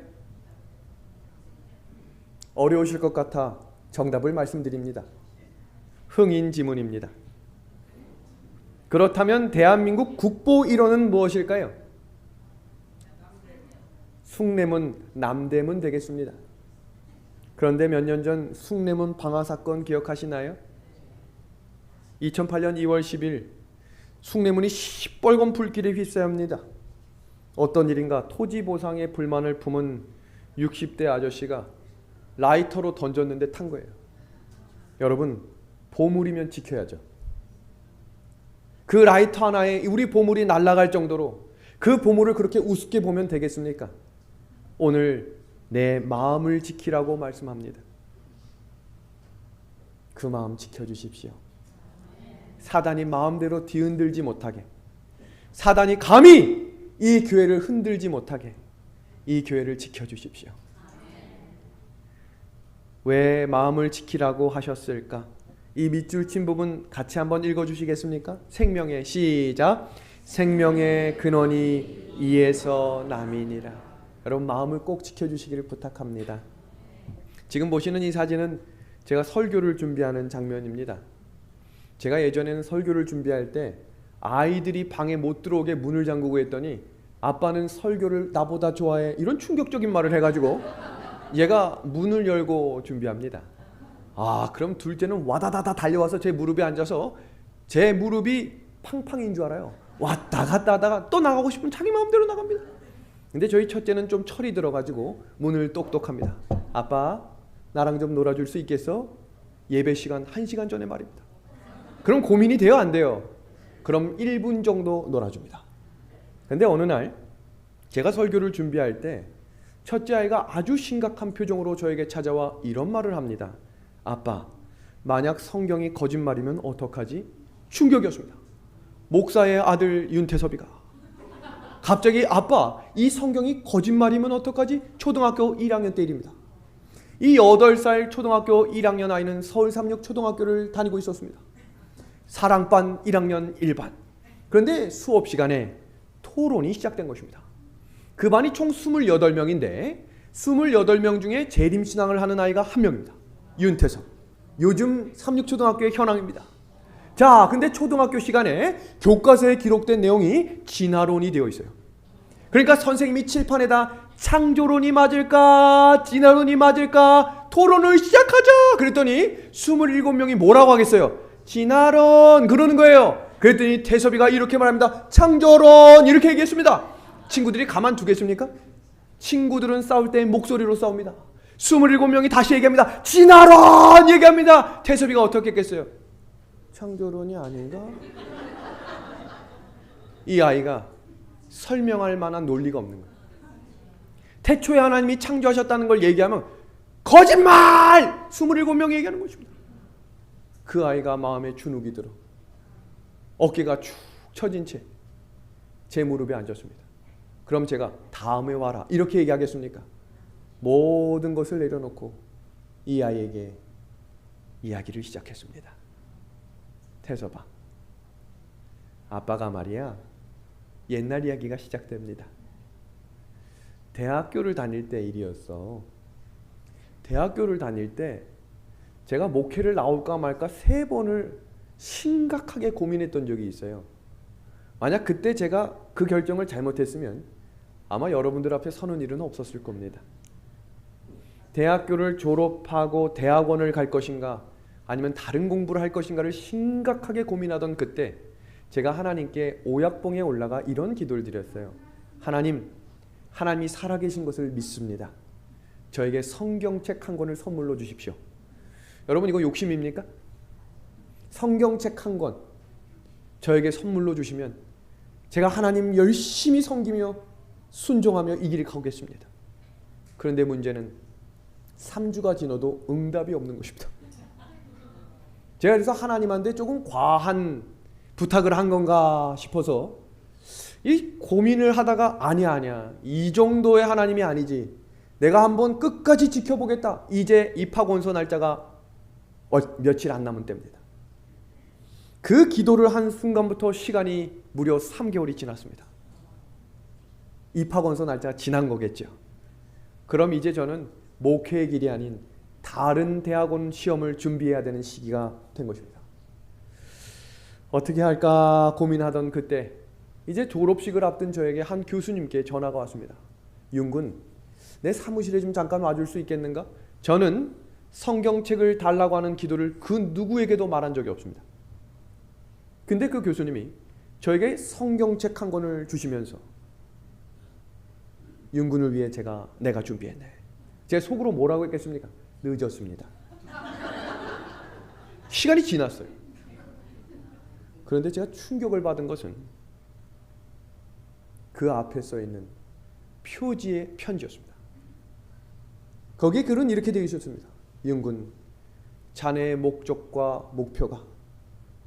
어려우실 것 같아 정답을 말씀드립니다. 흥인지문입니다. 그렇다면 대한민국 국보 1호는 무엇일까요? 숭례문, 남대문 되겠습니다. 그런데 몇 년 전 숭례문 방화 사건 기억하시나요? 2008년 2월 10일 숭례문이 시뻘건 불길에 휩싸입니다. 어떤 일인가? 토지 보상에 불만을 품은 60대 아저씨가 라이터로 던졌는데 탄 거예요. 여러분, 보물이면 지켜야죠. 그 라이터 하나에 우리 보물이 날아갈 정도로 그 보물을 그렇게 우습게 보면 되겠습니까? 오늘 내 마음을 지키라고 말씀합니다. 그 마음 지켜주십시오. 사단이 마음대로 뒤흔들지 못하게, 사단이 감히 이 교회를 흔들지 못하게 이 교회를 지켜주십시오. 왜 마음을 지키라고 하셨을까? 이 밑줄 친 부분 같이 한번 읽어주시겠습니까? 생명의 시작. 생명의 근원이 이에서 남이니라. 여러분, 마음을 꼭 지켜주시기를 부탁합니다. 지금 보시는 이 사진은 제가 설교를 준비하는 장면입니다. 제가 예전에는 설교를 준비할 때 아이들이 방에 못 들어오게 문을 잠그고 했더니 아빠는 설교를 나보다 좋아해, 이런 충격적인 말을 해가지고 얘가 문을 열고 준비합니다. 그럼 둘째는 와다다다 달려와서 제 무릎에 앉아서 제 무릎이 팡팡인 줄 알아요. 왔다 갔다 하다가 또 나가고 싶으면 자기 마음대로 나갑니다. 근데 저희 첫째는 좀 철이 들어가지고 문을 똑똑합니다. 아빠, 나랑 좀 놀아줄 수 있겠어? 예배 시간 1시간 전에 말입니다. 그럼 고민이 돼요, 안 돼요? 그럼 1분 정도 놀아줍니다. 근데 어느 날 제가 설교를 준비할 때 첫째 아이가 아주 심각한 표정으로 저에게 찾아와 이런 말을 합니다. 아빠, 만약 성경이 거짓말이면 어떡하지? 충격이었습니다. 목사의 아들 윤태섭이가 갑자기 아빠, 이 성경이 거짓말이면 어떡하지? 초등학교 1학년 때 일입니다. 이 8살 초등학교 1학년 아이는 서울 삼육초등학교를 다니고 있었습니다. 사랑반 1학년 1반. 그런데 수업 시간에 토론이 시작된 것입니다. 그 반이 총 28명인데 28명 중에 재림신앙을 하는 아이가 한 명입니다. 윤태섭. 요즘 삼육초등학교의 현황입니다. 자, 근데 초등학교 시간에 교과서에 기록된 내용이 진화론이 되어 있어요. 그러니까 선생님이 칠판에다 창조론이 맞을까, 진화론이 맞을까 토론을 시작하자 그랬더니 27명이 뭐라고 하겠어요? 진아론 그러는 거예요. 그랬더니 태섭이가 이렇게 말합니다. 창조론 이렇게 얘기했습니다. 친구들이 가만 두겠습니까? 친구들은 싸울 때 목소리로 싸웁니다. 27명이 다시 얘기합니다. 진아론 얘기합니다. 태섭이가 어떻게 했겠어요? 창조론이 아닌가? 이 아이가 설명할 만한 논리가 없는 거예요. 태초에 하나님이 창조하셨다는 걸 얘기하면 거짓말! 27명이 얘기하는 것입니다. 그 아이가 마음에 주눅이 들어 어깨가 축 처진 채 제 무릎에 앉았습니다. 그럼 제가 다음에 와라 이렇게 얘기하겠습니까? 모든 것을 내려놓고 이 아이에게 이야기를 시작했습니다. 태섭아, 아빠가 말이야 옛날 이야기가 시작됩니다. 대학교를 다닐 때 일이었어. 대학교를 다닐 때 제가 목회를 나올까 말까 3번을 심각하게 고민했던 적이 있어요. 만약 그때 제가 그 결정을 잘못했으면 아마 여러분들 앞에 서는 일은 없었을 겁니다. 대학교를 졸업하고 대학원을 갈 것인가 아니면 다른 공부를 할 것인가를 심각하게 고민하던 그때 제가 하나님께 오약봉에 올라가 이런 기도를 드렸어요. 하나님, 하나님이 살아계신 것을 믿습니다. 저에게 성경책 한 권을 선물로 주십시오. 여러분 이거 욕심입니까? 성경책 한 권 저에게 선물로 주시면 제가 하나님 열심히 섬기며 순종하며 이 길을 가겠습니다. 그런데 문제는 3주가 지나도 응답이 없는 것입니다. 제가 그래서 하나님한테 조금 과한 부탁을 한 건가 싶어서 이 고민을 하다가 아니야 이 정도의 하나님이 아니지, 내가 한번 끝까지 지켜보겠다. 이제 입학원서 날짜가 며칠 안 남은 때입니다. 그 기도를 한 순간부터 시간이 무려 3개월이 지났습니다. 입학원서 날짜가 지난 거겠죠. 그럼 이제 저는 목회의 길이 아닌 다른 대학원 시험을 준비해야 되는 시기가 된 것입니다. 어떻게 할까 고민하던 그때 이제 졸업식을 앞둔 저에게 한 교수님께 전화가 왔습니다. 윤군, 내 사무실에 좀 잠깐 와줄 수 있겠는가? 저는 성경책을 달라고 하는 기도를 그 누구에게도 말한 적이 없습니다. 근데 그 교수님이 저에게 성경책 한 권을 주시면서 윤군을 위해 내가 준비했네. 제 속으로 뭐라고 했겠습니까? 늦었습니다. 시간이 지났어요. 그런데 제가 충격을 받은 것은 그 앞에 써 있는 표지의 편지였습니다. 거기에 글은 이렇게 되어 있었습니다. 윤군, 자네의 목적과 목표가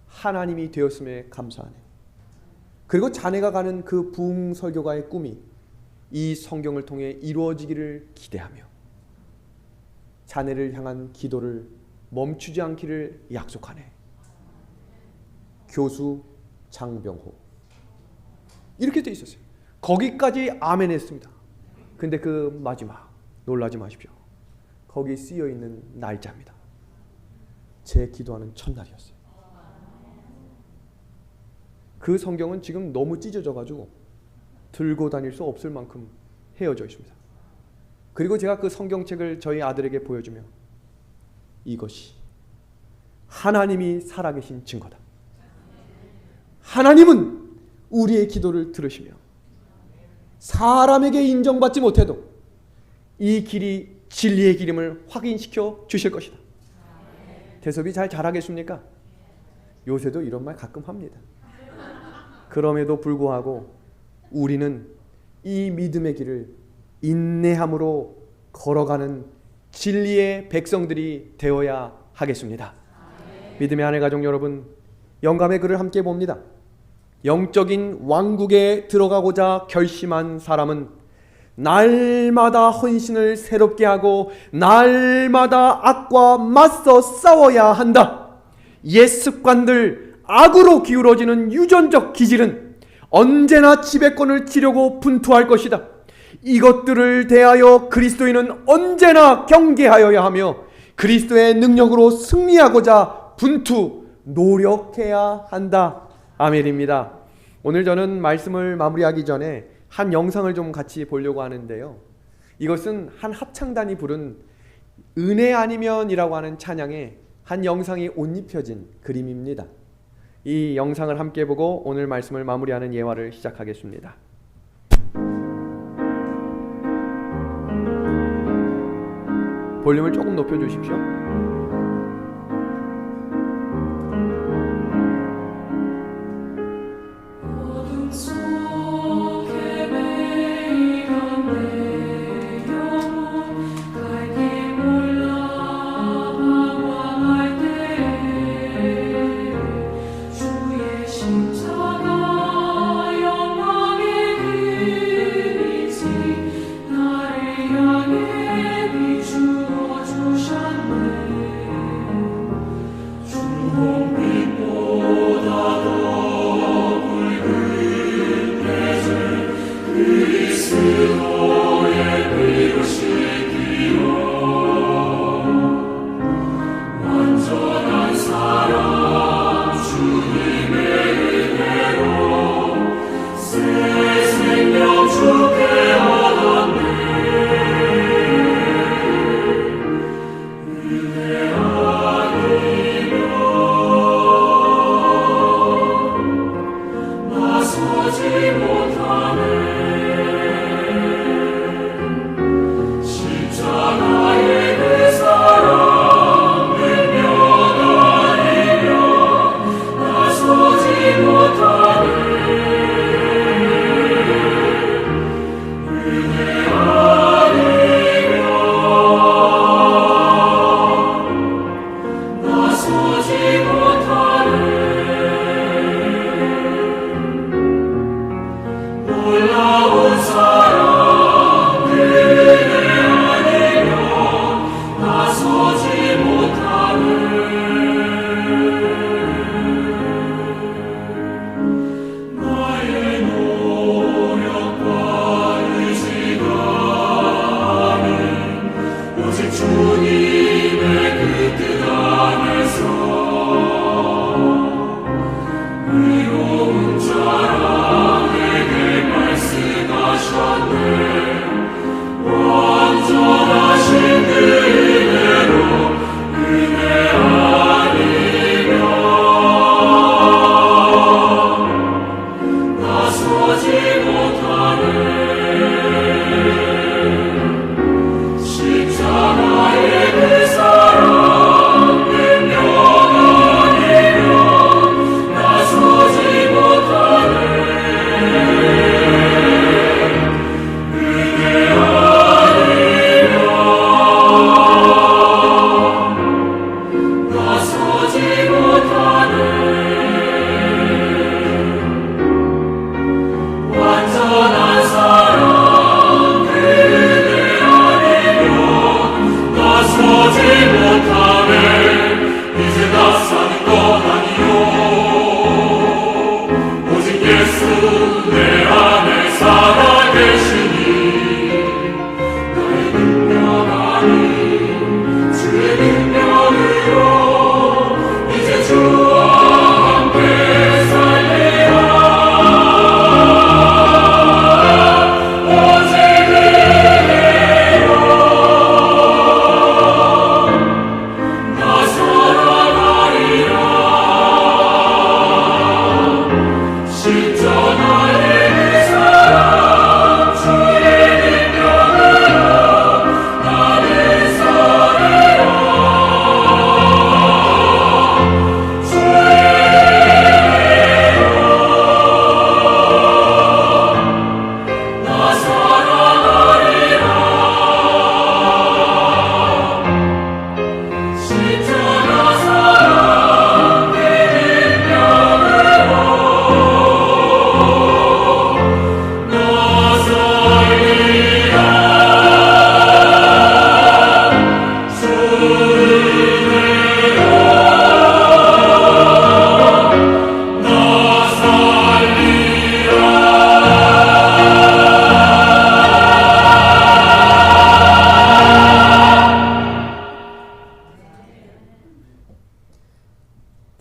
하나님이 되었음에 감사하네. 그리고 자네가 가는 그 부흥 설교가의 꿈이 이 성경을 통해 이루어지기를 기대하며 자네를 향한 기도를 멈추지 않기를 약속하네. 교수 장병호. 이렇게 되어 있었어요. 거기까지 아멘 했습니다. 근데 그 마지막, 놀라지 마십시오. 거기 쓰여 있는 날짜입니다. 제 기도하는 첫날이었어요. 그 성경은 지금 너무 찢어져 가지고 들고 다닐 수 없을 만큼 헤어져 있습니다. 그리고 제가 그 성경책을 저희 아들에게 보여주며 이것이 하나님이 살아계신 증거다. 하나님은 우리의 기도를 들으시며 사람에게 인정받지 못해도 이 길이 진리의 길임을 확인시켜 주실 것이다. 대섭이 잘 자라겠습니까? 요새도 이런 말 가끔 합니다. 그럼에도 불구하고 우리는 이 믿음의 길을 인내함으로 걸어가는 진리의 백성들이 되어야 하겠습니다. 믿음의 하늘 가족 여러분, 영감의 글을 함께 봅니다. 영적인 왕국에 들어가고자 결심한 사람은 날마다 헌신을 새롭게 하고 날마다 악과 맞서 싸워야 한다. 옛 습관들, 악으로 기울어지는 유전적 기질은 언제나 지배권을 지려고 분투할 것이다. 이것들을 대하여 그리스도인은 언제나 경계하여야 하며 그리스도의 능력으로 승리하고자 분투, 노력해야 한다. 아멘입니다. 오늘 저는 말씀을 마무리하기 전에 한 영상을 좀 같이 보려고 하는데요. 이것은 한 합창단이 부른 은혜 아니면이라고 하는 찬양의 한 영상이 옷 입혀진 그림입니다. 이 영상을 함께 보고 오늘 말씀을 마무리하는 예화를 시작하겠습니다. 볼륨을 조금 높여주십시오.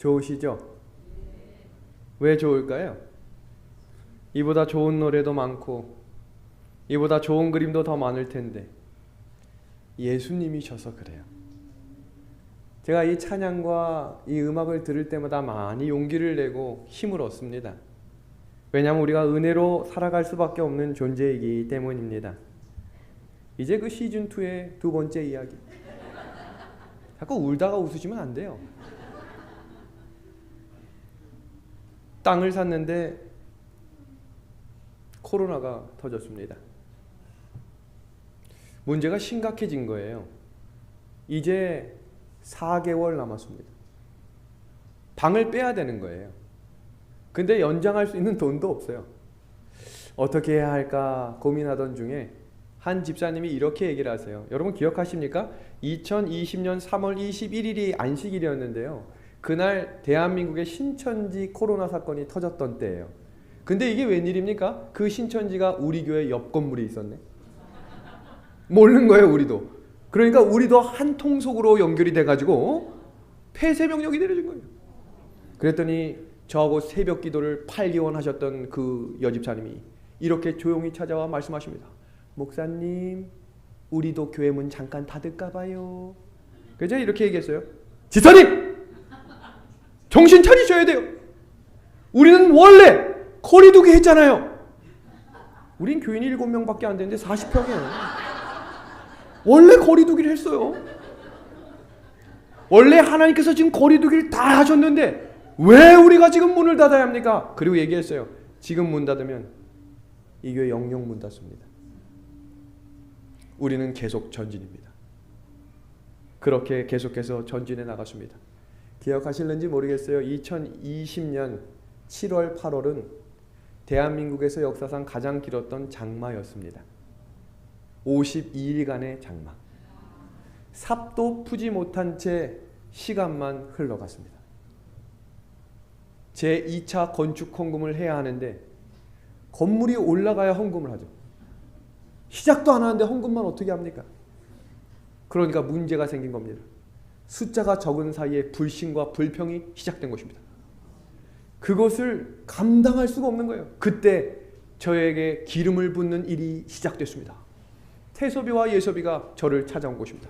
좋으시죠? 왜 좋을까요? 이보다 좋은 노래도 많고 이보다 좋은 그림도 더 많을 텐데 예수님이셔서 그래요. 제가 이 찬양과 이 음악을 들을 때마다 많이 용기를 내고 힘을 얻습니다. 왜냐하면 우리가 은혜로 살아갈 수밖에 없는 존재이기 때문입니다. 이제 그 시즌2의 두 번째 이야기. 자꾸 울다가 웃으시면 안 돼요. 땅을 샀는데 코로나가 터졌습니다. 문제가 심각해진 거예요. 이제 4개월 남았습니다. 방을 빼야 되는 거예요. 근데 연장할 수 있는 돈도 없어요. 어떻게 해야 할까 고민하던 중에 한 집사님이 이렇게 얘기를 하세요. 여러분 기억하십니까? 2020년 3월 21일이 안식일이었는데요. 그날 대한민국의 신천지 코로나 사건이 터졌던 때예요. 근데 이게 웬일입니까? 그 신천지가 우리 교회 옆 건물에 있었네. 모르는 거예요, 우리도. 그러니까 우리도 한 통속으로 연결이 돼가지고 폐쇄 명령이 내려진 거예요. 그랬더니 저하고 새벽 기도를 8개월 하셨던 그 여집사님이 이렇게 조용히 찾아와 말씀하십니다. 목사님, 우리도 교회 문 잠깐 닫을까 봐요. 그래서 이렇게 얘기했어요. 지사님! 정신 차리셔야 돼요. 우리는 원래 거리두기 했잖아요. 우린 교인이 7명밖에 안 되는데 40평이에요. 원래 거리두기를 했어요. 원래 하나님께서 지금 거리두기를 다 하셨는데 왜 우리가 지금 문을 닫아야 합니까? 그리고 얘기했어요. 지금 문 닫으면 이 교회 영영 문 닫습니다. 우리는 계속 전진입니다. 그렇게 계속해서 전진해 나갔습니다. 기억하실는지 모르겠어요. 2020년 7월, 8월은 대한민국에서 역사상 가장 길었던 장마였습니다. 52일간의 장마. 삽도 푸지 못한 채 시간만 흘러갔습니다. 제2차 건축 헌금을 해야 하는데 건물이 올라가야 헌금을 하죠. 시작도 안 하는데 헌금만 어떻게 합니까? 그러니까 문제가 생긴 겁니다. 숫자가 적은 사이에 불신과 불평이 시작된 것입니다. 그것을 감당할 수가 없는 거예요. 그때 저에게 기름을 붓는 일이 시작됐습니다. 태섭이와 예섭이가 저를 찾아온 것입니다.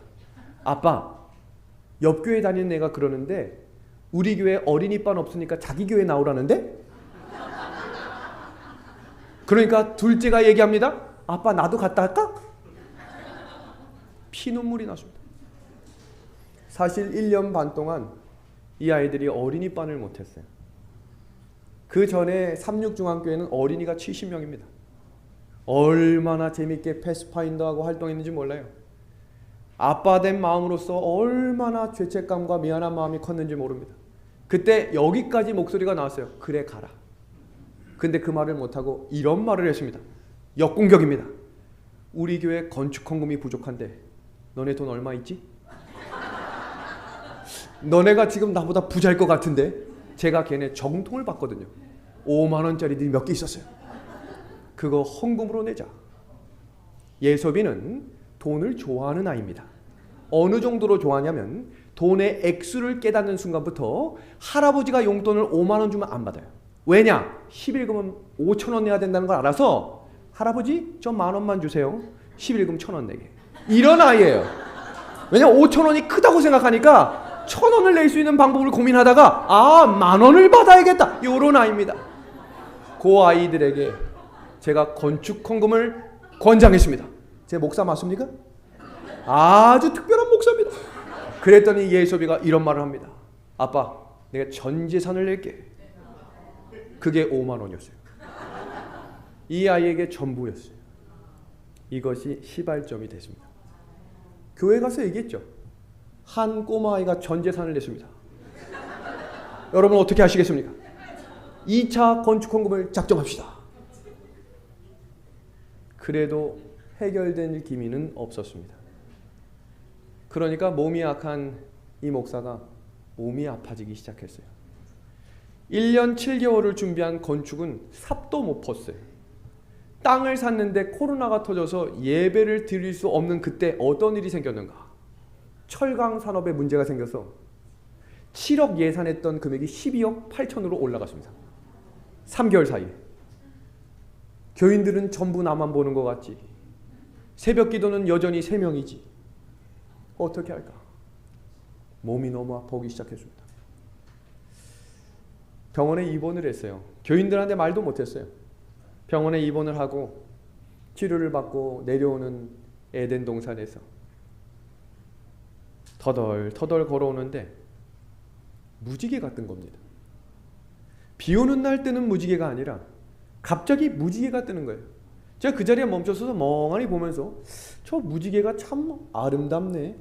아빠, 옆 교회 다니는 애가 그러는데 우리 교회 어린이반 없으니까 자기 교회 나오라는데? 그러니까 둘째가 얘기합니다. 아빠, 나도 갔다 할까? 피눈물이 났습니다. 사실 1년 반 동안 이 아이들이 어린이반을 못했어요. 그 전에 삼육중앙교회는 어린이가 70명입니다. 얼마나 재밌게 패스파인더하고 활동했는지 몰라요. 아빠 된 마음으로서 얼마나 죄책감과 미안한 마음이 컸는지 모릅니다. 그때 여기까지 목소리가 나왔어요. 그래 가라. 근데 그 말을 못하고 이런 말을 했습니다. 역공격입니다. 우리 교회 건축 헌금이 부족한데 너네 돈 얼마 있지? 너네가 지금 나보다 부자일 것 같은데 제가 걔네 정통을 봤거든요. 5만 원짜리들이 몇 개 있었어요. 그거 헌금으로 내자. 예섭이는 돈을 좋아하는 아이입니다. 어느 정도로 좋아하냐면 돈의 액수를 깨닫는 순간부터 할아버지가 용돈을 5만 원 주면 안 받아요. 왜냐? 11금은 5천 원 내야 된다는 걸 알아서 할아버지 저 만 원만 주세요. 11금 1,000원 내게. 이런 아이예요. 왜냐면 5천 원이 크다고 생각하니까 1,000원을 낼 수 있는 방법을 고민하다가 아, 만 원을 받아야겠다. 이런 아이입니다. 그 아이들에게 제가 건축 헌금을 권장했습니다. 제 목사 맞습니까? 아주 특별한 목사입니다. 그랬더니 예섭이가 이런 말을 합니다. 아빠, 내가 전 재산을 낼게. 그게 5만 원이었어요. 이 아이에게 전부였어요. 이것이 시발점이 됐습니다. 교회 가서 얘기했죠. 한 꼬마아이가 전 재산을 냈습니다. 여러분 어떻게 하시겠습니까? 2차 건축 헌금을 작정합시다. 그래도 해결된 기미는 없었습니다. 그러니까 몸이 약한 이 목사가 몸이 아파지기 시작했어요. 1년 7개월을 준비한 건축은 삽도 못 텄어요. 땅을 샀는데 코로나가 터져서 예배를 드릴 수 없는 그때 어떤 일이 생겼는가? 철강 산업에 문제가 생겨서 7억 예산했던 금액이 12억 8천으로 올라갔습니다. 3개월 사이에. 교인들은 전부 나만 보는 것 같지. 새벽 기도는 여전히 3명이지. 어떻게 할까? 몸이 너무 아파오기 시작했습니다. 병원에 입원을 했어요. 교인들한테 말도 못했어요. 병원에 입원을 하고 치료를 받고 내려오는 에덴 동산에서 터덜터덜 걸어오는데 무지개가 뜬 겁니다. 비 오는 날 뜨는 무지개가 아니라 갑자기 무지개가 뜨는 거예요. 제가 그 자리에 멈춰서서 멍하니 보면서 저 무지개가 참 아름답네.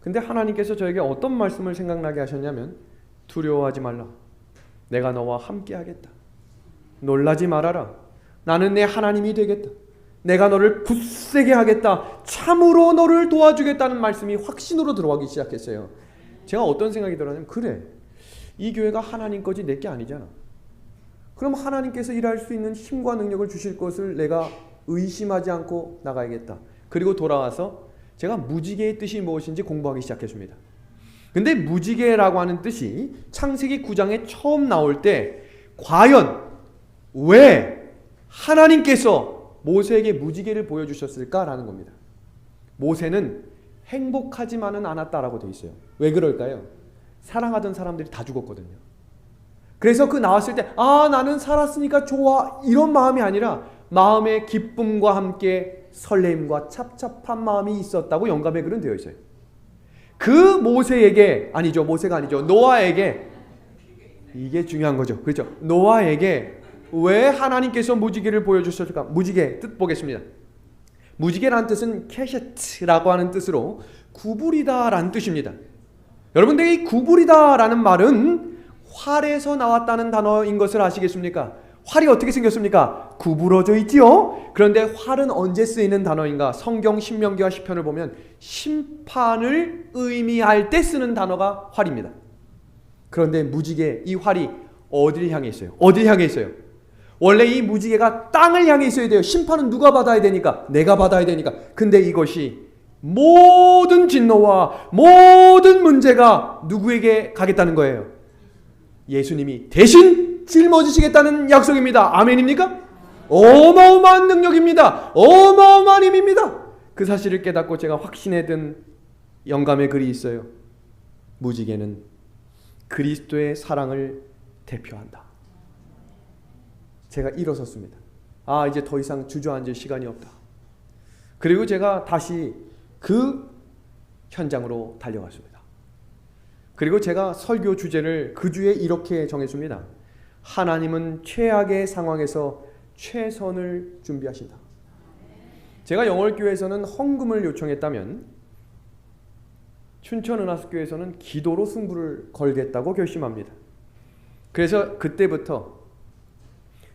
근데 하나님께서 저에게 어떤 말씀을 생각나게 하셨냐면, 두려워하지 말라. 내가 너와 함께 하겠다. 놀라지 말아라. 나는 내 하나님이 되겠다. 내가 너를 굳세게 하겠다. 참으로 너를 도와주겠다는 말씀이 확신으로 들어가기 시작했어요. 제가 어떤 생각이 들었냐면, 그래, 이 교회가 하나님 거지 내 게 아니잖아. 그럼 하나님께서 일할 수 있는 힘과 능력을 주실 것을 내가 의심하지 않고 나가야겠다. 그리고 돌아와서 제가 무지개의 뜻이 무엇인지 공부하기 시작했습니다. 근데 무지개라고 하는 뜻이 창세기 9장에 처음 나올 때 과연 왜 하나님께서 모세에게 무지개를 보여주셨을까라는 겁니다. 모세는 행복하지만은 않았다라고 되어 있어요. 왜 그럴까요? 사랑하던 사람들이 다 죽었거든요. 그래서 그 나왔을 때 나는 살았으니까 좋아 이런 마음이 아니라 마음의 기쁨과 함께 설레임과 찹찹한 마음이 있었다고 영감의 글은 되어 있어요. 그 모세에게 모세가 아니죠. 노아에게, 이게 중요한 거죠. 그렇죠? 노아에게 왜 하나님께서 무지개를 보여주셨을까? 무지개 뜻 보겠습니다. 무지개라는 뜻은 캐셔트라고 하는 뜻으로 구부리다라는 뜻입니다. 여러분들, 이 구부리다라는 말은 활에서 나왔다는 단어인 것을 아시겠습니까? 활이 어떻게 생겼습니까? 구부러져 있지요. 그런데 활은 언제 쓰이는 단어인가? 성경 신명기와 시편을 보면 심판을 의미할 때 쓰는 단어가 활입니다. 그런데 무지개, 이 활이 어디를 향해 있어요? 어디를 향해 있어요? 원래 이 무지개가 땅을 향해 있어야 돼요. 심판은 누가 받아야 되니까? 내가 받아야 되니까. 근데 이것이 모든 진노와 모든 문제가 누구에게 가겠다는 거예요? 예수님이 대신 짊어지시겠다는 약속입니다. 아멘입니까? 어마어마한 능력입니다. 어마어마한 힘입니다. 그 사실을 깨닫고 제가 확신에 든 영감의 글이 있어요. 무지개는 그리스도의 사랑을 대표한다. 제가 일어섰습니다. 이제 더 이상 주저앉을 시간이 없다. 그리고 제가 다시 그 현장으로 달려갔습니다. 그리고 제가 설교 주제를 그 주에 이렇게 정했습니다. 하나님은 최악의 상황에서 최선을 준비하신다. 제가 영월교회에서는 헌금을 요청했다면 춘천은하수교회에서는 기도로 승부를 걸겠다고 결심합니다. 그래서 그때부터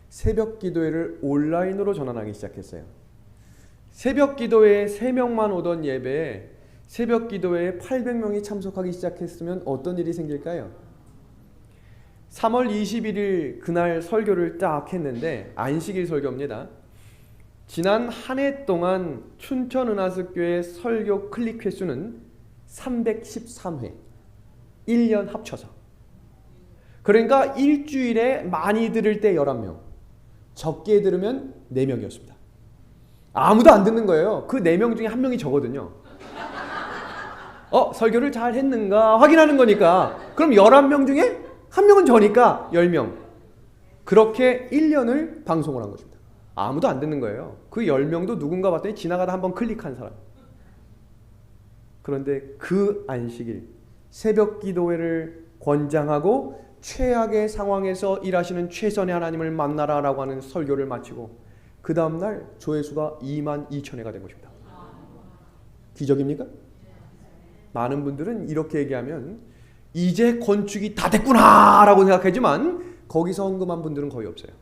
새벽 기도회를 온라인으로 전환하기 시작했어요. 새벽 기도회에 3명만 오던 예배에 새벽 기도회에 800명이 참석하기 시작했으면 어떤 일이 생길까요? 3월 21일 그날 설교를 딱 했는데, 안식일 설교입니다. 지난 한 해 동안 춘천은하수교회 설교 클릭 횟수는 313회, 1년 합쳐서. 그러니까 일주일에 많이 들을 때 11명, 적게 들으면 4명이었습니다. 아무도 안 듣는 거예요. 그 4명 중에 1명이 저거든요. 설교를 잘 했는가 확인하는 거니까. 그럼 11명 중에 1명은 저니까 10명. 그렇게 1년을 방송을 한 것입니다. 아무도 안 듣는 거예요. 그 10명도 누군가 봤더니 지나가다 한번 클릭한 사람. 그런데 그 안식일 새벽 기도회를 권장하고 최악의 상황에서 일하시는 최선의 하나님을 만나라라고 하는 설교를 마치고 그 다음날 조회수가 22,000회가 된 것입니다. 기적입니까? 많은 분들은 이렇게 얘기하면 이제 건축이 다 됐구나 라고 생각하지만 거기서 헌금한 분들은 거의 없어요.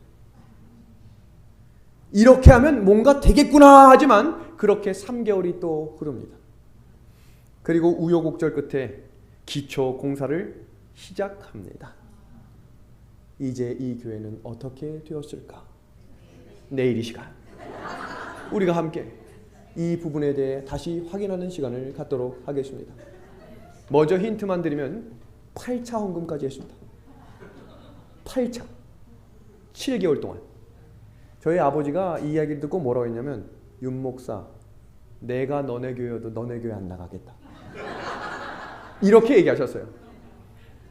이렇게 하면 뭔가 되겠구나 하지만 그렇게 3개월이 또 흐릅니다. 그리고 우여곡절 끝에 기초 공사를 시작합니다. 이제 이 교회는 어떻게 되었을까? 내일 이 시간 우리가 함께 이 부분에 대해 다시 확인하는 시간을 갖도록 하겠습니다. 먼저 힌트만 드리면 8차 헌금까지 했습니다. 8차 7개월 동안. 저희 아버지가 이 이야기를 듣고 뭐라고 했냐면, 윤 목사, 내가 너네 교회여도 너네 교회 안 나가겠다. 이렇게 얘기하셨어요.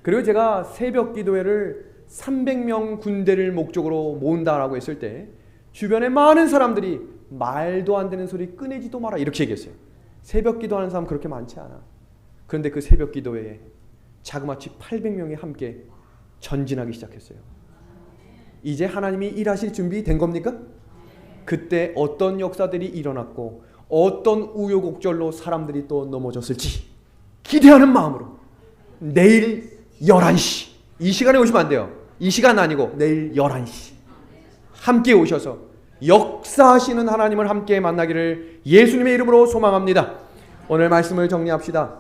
그리고 제가 새벽 기도회를 300명 군대를 목적으로 모은다라고 했을 때 주변에 많은 사람들이 말도 안 되는 소리 꺼내지도 마라 이렇게 얘기했어요. 새벽 기도하는 사람 그렇게 많지 않아. 그런데 그 새벽 기도회에 자그마치 800명이 함께 전진하기 시작했어요. 이제 하나님이 일하실 준비 된 겁니까? 그때 어떤 역사들이 일어났고 어떤 우여곡절로 사람들이 또 넘어졌을지 기대하는 마음으로 내일 11시 이 시간에 오시면 안 돼요. 이 시간 아니고 내일 11시 함께 오셔서 역사하시는 하나님을 함께 만나기를 예수님의 이름으로 소망합니다. 오늘 말씀을 정리합시다.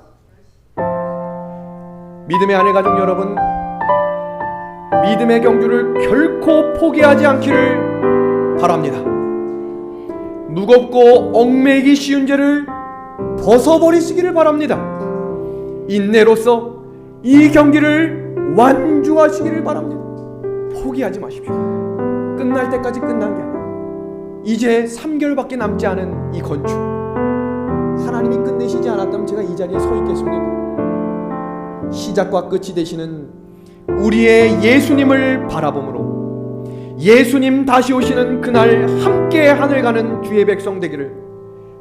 믿음의 아내 가족 여러분, 믿음의 경주를 결코 포기하지 않기를 바랍니다. 무겁고 얽매이기 쉬운 죄를 벗어버리시기를 바랍니다. 인내로서 이 경기를 완주하시기를 바랍니다. 포기하지 마십시오. 끝날 때까지 끝난 게 아니에요. 이제 3개월밖에 남지 않은 이 건축, 하나님이 끝내시지 않았다면 제가 이 자리에 서 있겠습니까? 시작과 끝이 되시는 우리의 예수님을 바라봄으로 예수님 다시 오시는 그날 함께 하늘 가는 주의 백성 되기를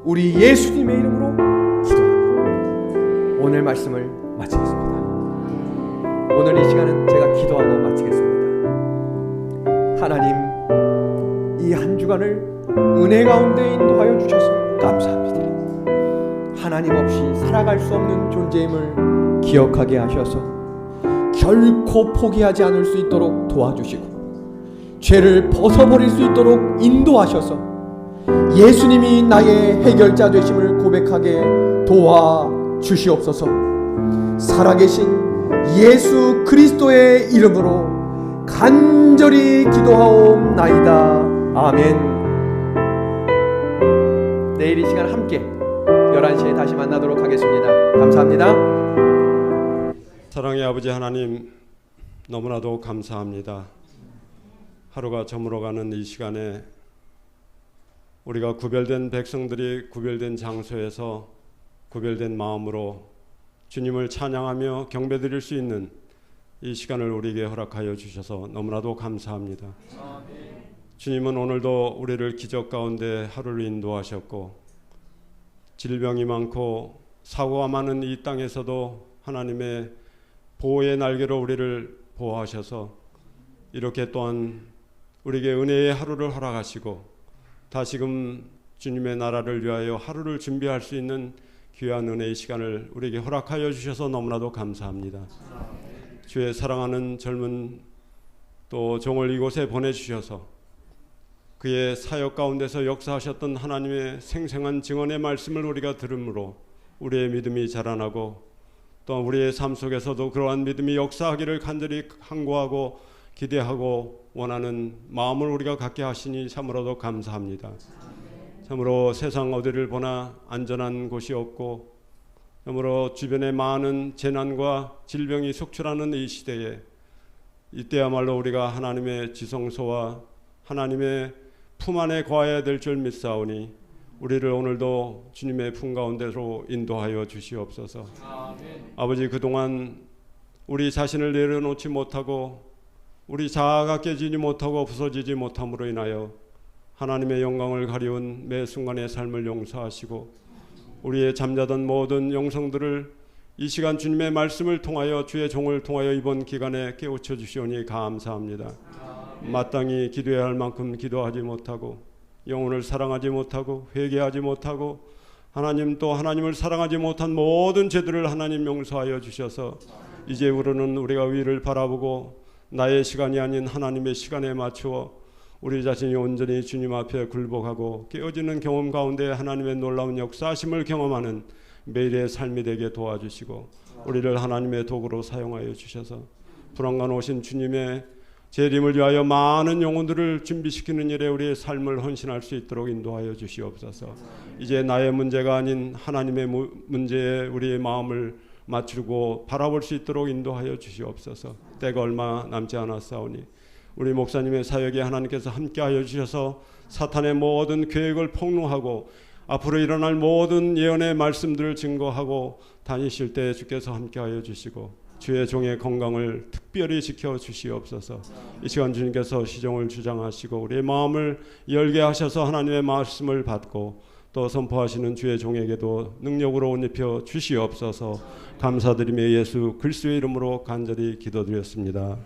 우리 예수님의 이름으로 기도합니다. 오늘 말씀을 마치겠습니다. 오늘 이 시간은 제가 기도하고 마치겠습니다. 하나님, 이 한 주간을 은혜 가운데 인도하여 주셔서 감사합니다. 하나님 없이 살아갈 수 없는 존재임을 기억하게 하셔서 결코 포기하지 않을 수 있도록 도와주시고 죄를 벗어버릴 수 있도록 인도하셔서 예수님이 나의 해결자 되심을 고백하게 도와주시옵소서. 살아계신 예수 그리스도의 이름으로 간절히 기도하옵나이다. 아멘. 내일 이 시간 함께 11시에 다시 만나도록 하겠습니다. 감사합니다. 사랑의 아버지 하나님, 너무나도 감사합니다. 하루가 저물어가는 이 시간에 우리가 구별된 백성들이 구별된 장소에서 구별된 마음으로 주님을 찬양하며 경배드릴 수 있는 이 시간을 우리에게 허락하여 주셔서 너무나도 감사합니다. 아멘. 주님은 오늘도 우리를 기적 가운데 하루를 인도하셨고 질병이 많고 사고가 많은 이 땅에서도 하나님의 보호의 날개로 우리를 보호하셔서 이렇게 또한 우리에게 은혜의 하루를 허락하시고 다시금 주님의 나라를 위하여 하루를 준비할 수 있는 귀한 은혜의 시간을 우리에게 허락하여 주셔서 너무나도 감사합니다. 주의 사랑하는 젊은 또 종을 이곳에 보내주셔서 그의 사역 가운데서 역사하셨던 하나님의 생생한 증언의 말씀을 우리가 들음으로 우리의 믿음이 자라나고 또 우리의 삶 속에서도 그러한 믿음이 역사하기를 간절히 간구하고 기대하고 원하는 마음을 우리가 갖게 하시니 참으로도 감사합니다. 참으로 세상 어디를 보나 안전한 곳이 없고 참으로 주변에 많은 재난과 질병이 속출하는 이 시대에 이때야말로 우리가 하나님의 지성소와 하나님의 품 안에 거해야 될 줄 믿사오니 우리를 오늘도 주님의 품 가운데로 인도하여 주시옵소서. 아멘. 아버지, 그동안 우리 자신을 내려놓지 못하고 우리 자아가 깨지지 못하고 부서지지 못함으로 인하여 하나님의 영광을 가리운 매 순간의 삶을 용서하시고 우리의 잠자던 모든 영성들을 이 시간 주님의 말씀을 통하여 주의 종을 통하여 이번 기간에 깨우쳐 주시오니 감사합니다. 마땅히 기도해야 할 만큼 기도하지 못하고 영혼을 사랑하지 못하고 회개하지 못하고 하나님 또 하나님을 사랑하지 못한 모든 죄들을 하나님 용서하여 주셔서 이제부로는 우리가 위를 바라보고 나의 시간이 아닌 하나님의 시간에 맞추어 우리 자신이 온전히 주님 앞에 굴복하고 깨어지는 경험 가운데 하나님의 놀라운 역사하심을 경험하는 매일의 삶이 되게 도와주시고 우리를 하나님의 도구로 사용하여 주셔서 불안간 오신 주님의 재림을 위하여 많은 영혼들을 준비시키는 일에 우리의 삶을 헌신할 수 있도록 인도하여 주시옵소서. 이제 나의 문제가 아닌 하나님의 문제에 우리의 마음을 맞추고 바라볼 수 있도록 인도하여 주시옵소서. 때가 얼마 남지 않았사오니 우리 목사님의 사역에 하나님께서 함께하여 주셔서 사탄의 모든 계획을 폭로하고 앞으로 일어날 모든 예언의 말씀들을 증거하고 다니실 때 주께서 함께하여 주시고 주의 종의 건강을 특별히 지켜 주시옵소서. 이 시간 주님께서 시종을 주장하시고 우리의 마음을 열게 하셔서 하나님의 말씀을 받고 또 선포하시는 주의 종에게도 능력으로 옷 입혀 주시옵소서. 감사드리며 예수 그리스도의 이름으로 간절히 기도드렸습니다.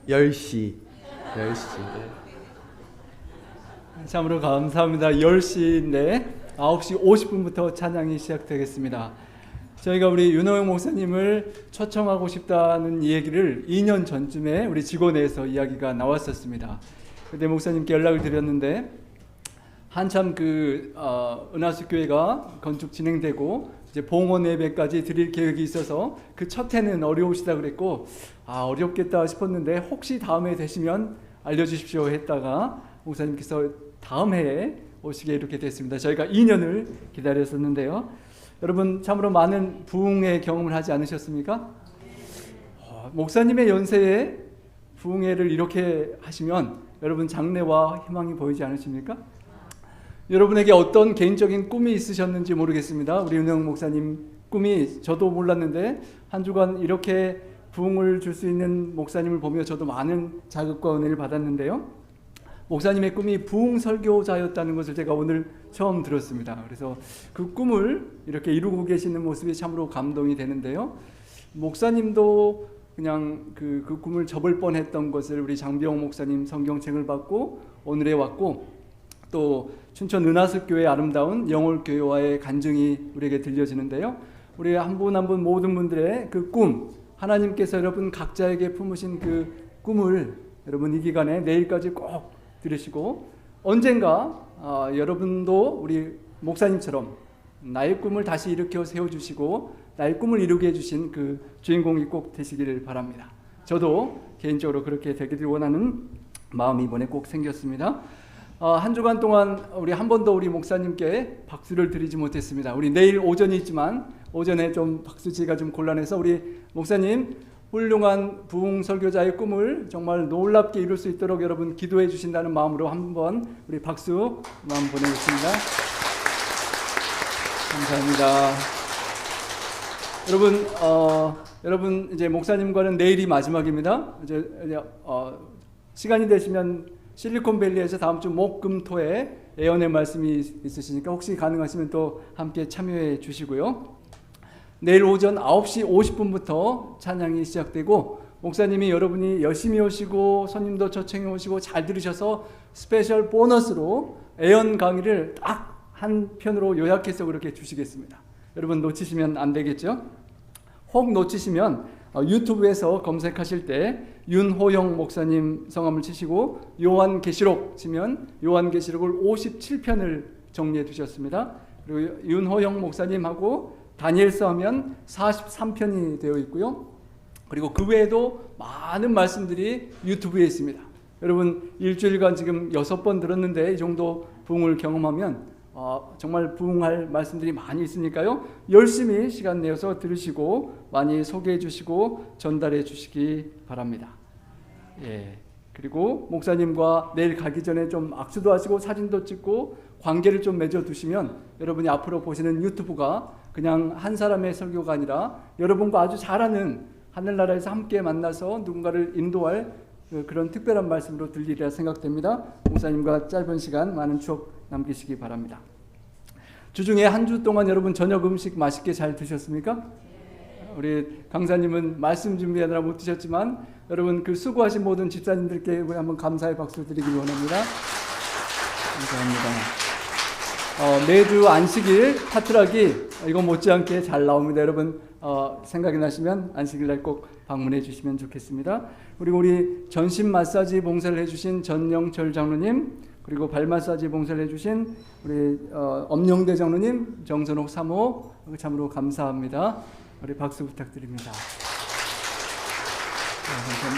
(10시) 참으로 감사합니다. 10시인데 9시 50분부터 찬양이 시작되겠습니다. 저희가 우리 윤호영 목사님을 초청하고 싶다는 얘기를 2년 전쯤에 우리 직원회에서 이야기가 나왔었습니다. 그때 목사님께 연락을 드렸는데 한참 은하수 교회가 건축 진행되고 이제 봉헌 예배까지 드릴 계획이 있어서 그 첫 해는 어려우시다 그랬고 어렵겠다 싶었는데 혹시 다음에 되시면 알려주십시오 했다가 목사님께서 다음 해에 오시게 이렇게 됐습니다. 저희가 2년을 기다렸었는데요. 여러분 참으로 많은 부흥의 경험을 하지 않으셨습니까? 목사님의 연세에 부흥회를 이렇게 하시면 여러분 장래와 희망이 보이지 않으십니까? 여러분에게 어떤 개인적인 꿈이 있으셨는지 모르겠습니다. 우리 윤영 목사님 꿈이 저도 몰랐는데 한 주간 이렇게 부흥을 줄 수 있는 목사님을 보며 저도 많은 자극과 은혜를 받았는데요. 목사님의 꿈이 부흥 설교자였다는 것을 제가 오늘 처음 들었습니다. 그래서 그 꿈을 이렇게 이루고 계시는 모습이 참으로 감동이 되는데요. 목사님도 그냥 그 꿈을 접을 뻔했던 것을 우리 장병 목사님 성경책을 받고 오늘에 왔고 또 춘천 은하습교회 아름다운 영월교회와의 간증이 우리에게 들려지는데요. 우리 한 분 한 분 모든 분들의 그 꿈, 하나님께서 여러분 각자에게 품으신 그 꿈을 여러분 이 기간에 내일까지 꼭 들으시고 언젠가 여러분도 우리 목사님처럼 나의 꿈을 다시 일으켜 세워주시고 나의 꿈을 이루게 해주신 그 주인공이 꼭 되시기를 바랍니다. 저도 개인적으로 그렇게 되기를 원하는 마음이 이번에 꼭 생겼습니다. 한 주간 동안 우리 한 번도 우리 목사님께 박수를 드리지 못했습니다. 우리 내일 오전이 있지만 오전에 좀 박수 치기가 좀 곤란해서 우리 목사님 훌륭한 부흥 설교자의 꿈을 정말 놀랍게 이룰 수 있도록 여러분 기도해 주신다는 마음으로 한번 우리 박수 마음 보내겠습니다. 감사합니다. 여러분 이제 목사님과는 내일이 마지막입니다. 이제 시간이 되시면 실리콘밸리에서 다음 주 목, 금, 토에 예언의 말씀이 있으시니까 혹시 가능하시면 또 함께 참여해 주시고요. 내일 오전 9시 50분부터 찬양이 시작되고 목사님이 여러분이 열심히 오시고 손님도 초청해 오시고 잘 들으셔서 스페셜 보너스로 예언 강의를 딱 한 편으로 요약해서 그렇게 주시겠습니다. 여러분 놓치시면 안 되겠죠? 혹 놓치시면 유튜브에서 검색하실 때 윤호영 목사님 성함을 치시고 요한계시록 치면 요한계시록을 57편을 정리해 두셨습니다. 그리고 윤호영 목사님하고 다니엘서 하면 43편이 되어 있고요. 그리고 그 외에도 많은 말씀들이 유튜브에 있습니다. 여러분 일주일간 지금 6번 들었는데 이 정도 부흥을 경험하면 정말 부흥할 말씀들이 많이 있으니까요. 열심히 시간 내어서 들으시고 많이 소개해 주시고 전달해 주시기 바랍니다. 예. 그리고 목사님과 내일 가기 전에 좀 악수도 하시고 사진도 찍고 관계를 좀 맺어 두시면 여러분이 앞으로 보시는 유튜브가 그냥 한 사람의 설교가 아니라 여러분과 아주 잘하는 하늘나라에서 함께 만나서 누군가를 인도할 그런 특별한 말씀으로 들리리라 생각됩니다. 목사님과 짧은 시간 많은 추억 남기시기 바랍니다. 주중에 한 주 동안 여러분 저녁 음식 맛있게 잘 드셨습니까? 우리 강사님은 말씀 준비하느라 못 드셨지만 여러분 그 수고하신 모든 집사님들께 우리 한번 감사의 박수 드리기 원합니다. 감사합니다. 매주 안식일 파트락이 이거 못지않게 잘 나옵니다. 여러분 생각이 나시면 안식일 날 꼭 방문해 주시면 좋겠습니다. 그리고 우리 전신 마사지 봉사를 해주신 전영철 장로님, 그리고 발 마사지 봉사를 해주신 우리 엄영대 장로님, 정선옥 사모 참으로 감사합니다. 우리 박수 부탁드립니다.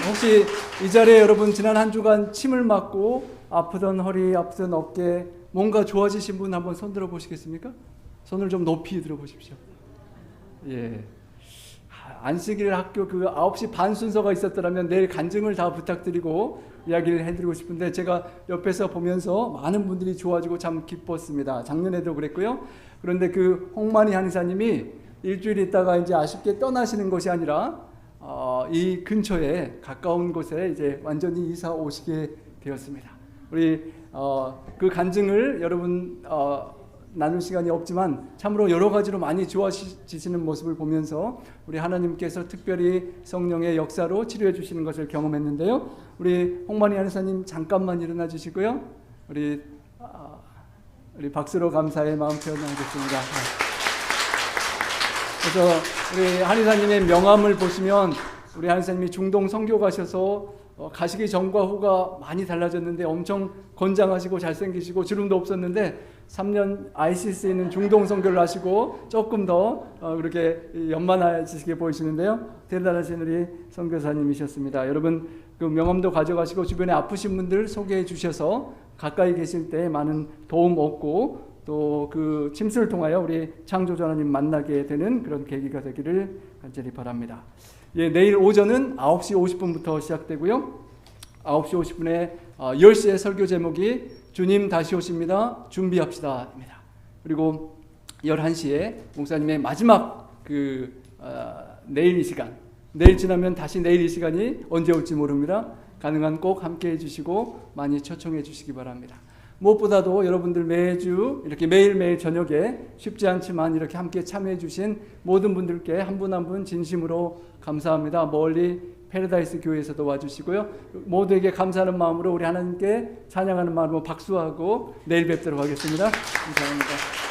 혹시 이 자리에 여러분 지난 한 주간 침을 맞고 아프던 허리, 아프던 어깨 뭔가 좋아지신 분 한번 손 들어 보시겠습니까? 손을 좀 높이 들어 보십시오. 예. 안식일 학교 그 9시 반 순서가 있었더라면 내일 간증을 다 부탁드리고 이야기를 해드리고 싶은데 제가 옆에서 보면서 많은 분들이 좋아지고 참 기뻤습니다. 작년에도 그랬고요. 그런데 그 홍만희 한의사님이 일주일 있다가 이제 아쉽게 떠나시는 것이 아니라 이 근처에 가까운 곳에 이제 완전히 이사 오시게 되었습니다. 우리 그 간증을 여러분 나눌 시간이 없지만 참으로 여러 가지로 많이 좋아지시는 모습을 보면서 우리 하나님께서 특별히 성령의 역사로 치료해 주시는 것을 경험했는데요. 우리 홍만희 한의사님 잠깐만 일어나 주시고요. 우리 박수로 감사의 마음 표현하겠습니다. 그래서 우리 한의사님의 명함을 보시면 우리 한의사님이 중동 선교 가셔서 가시기 전과 후가 많이 달라졌는데 엄청 건장하시고 잘생기시고 주름도 없었는데 3년 ICC에 있는 중동 선교를 하시고 조금 더 그렇게 연만하시게 보이시는데요. 대단하신 우리 선교사님이셨습니다. 여러분 그 명함도 가져가시고 주변에 아프신 분들 소개해 주셔서 가까이 계실 때 많은 도움 얻고 또 그 침수를 통하여 우리 창조주 하나님 만나게 되는 그런 계기가 되기를 간절히 바랍니다. 예, 내일 오전은 9시 50분부터 시작되고요. 9시 50분에 10시에 설교 제목이 주님 다시 오십니다. 준비합시다 입니다. 그리고 11시에 목사님의 마지막 내일 이 시간, 내일 지나면 다시 내일 이 시간이 언제 올지 모릅니다. 가능한 꼭 함께 해주시고 많이 초청해 주시기 바랍니다. 무엇보다도 여러분들 매주 이렇게 매일매일 저녁에 쉽지 않지만 이렇게 함께 참여해 주신 모든 분들께 한 분 한 분 진심으로 감사합니다. 멀리 패러다이스 교회에서도 와주시고요. 모두에게 감사하는 마음으로 우리 하나님께 찬양하는 마음으로 박수하고 내일 뵙도록 하겠습니다. 감사합니다.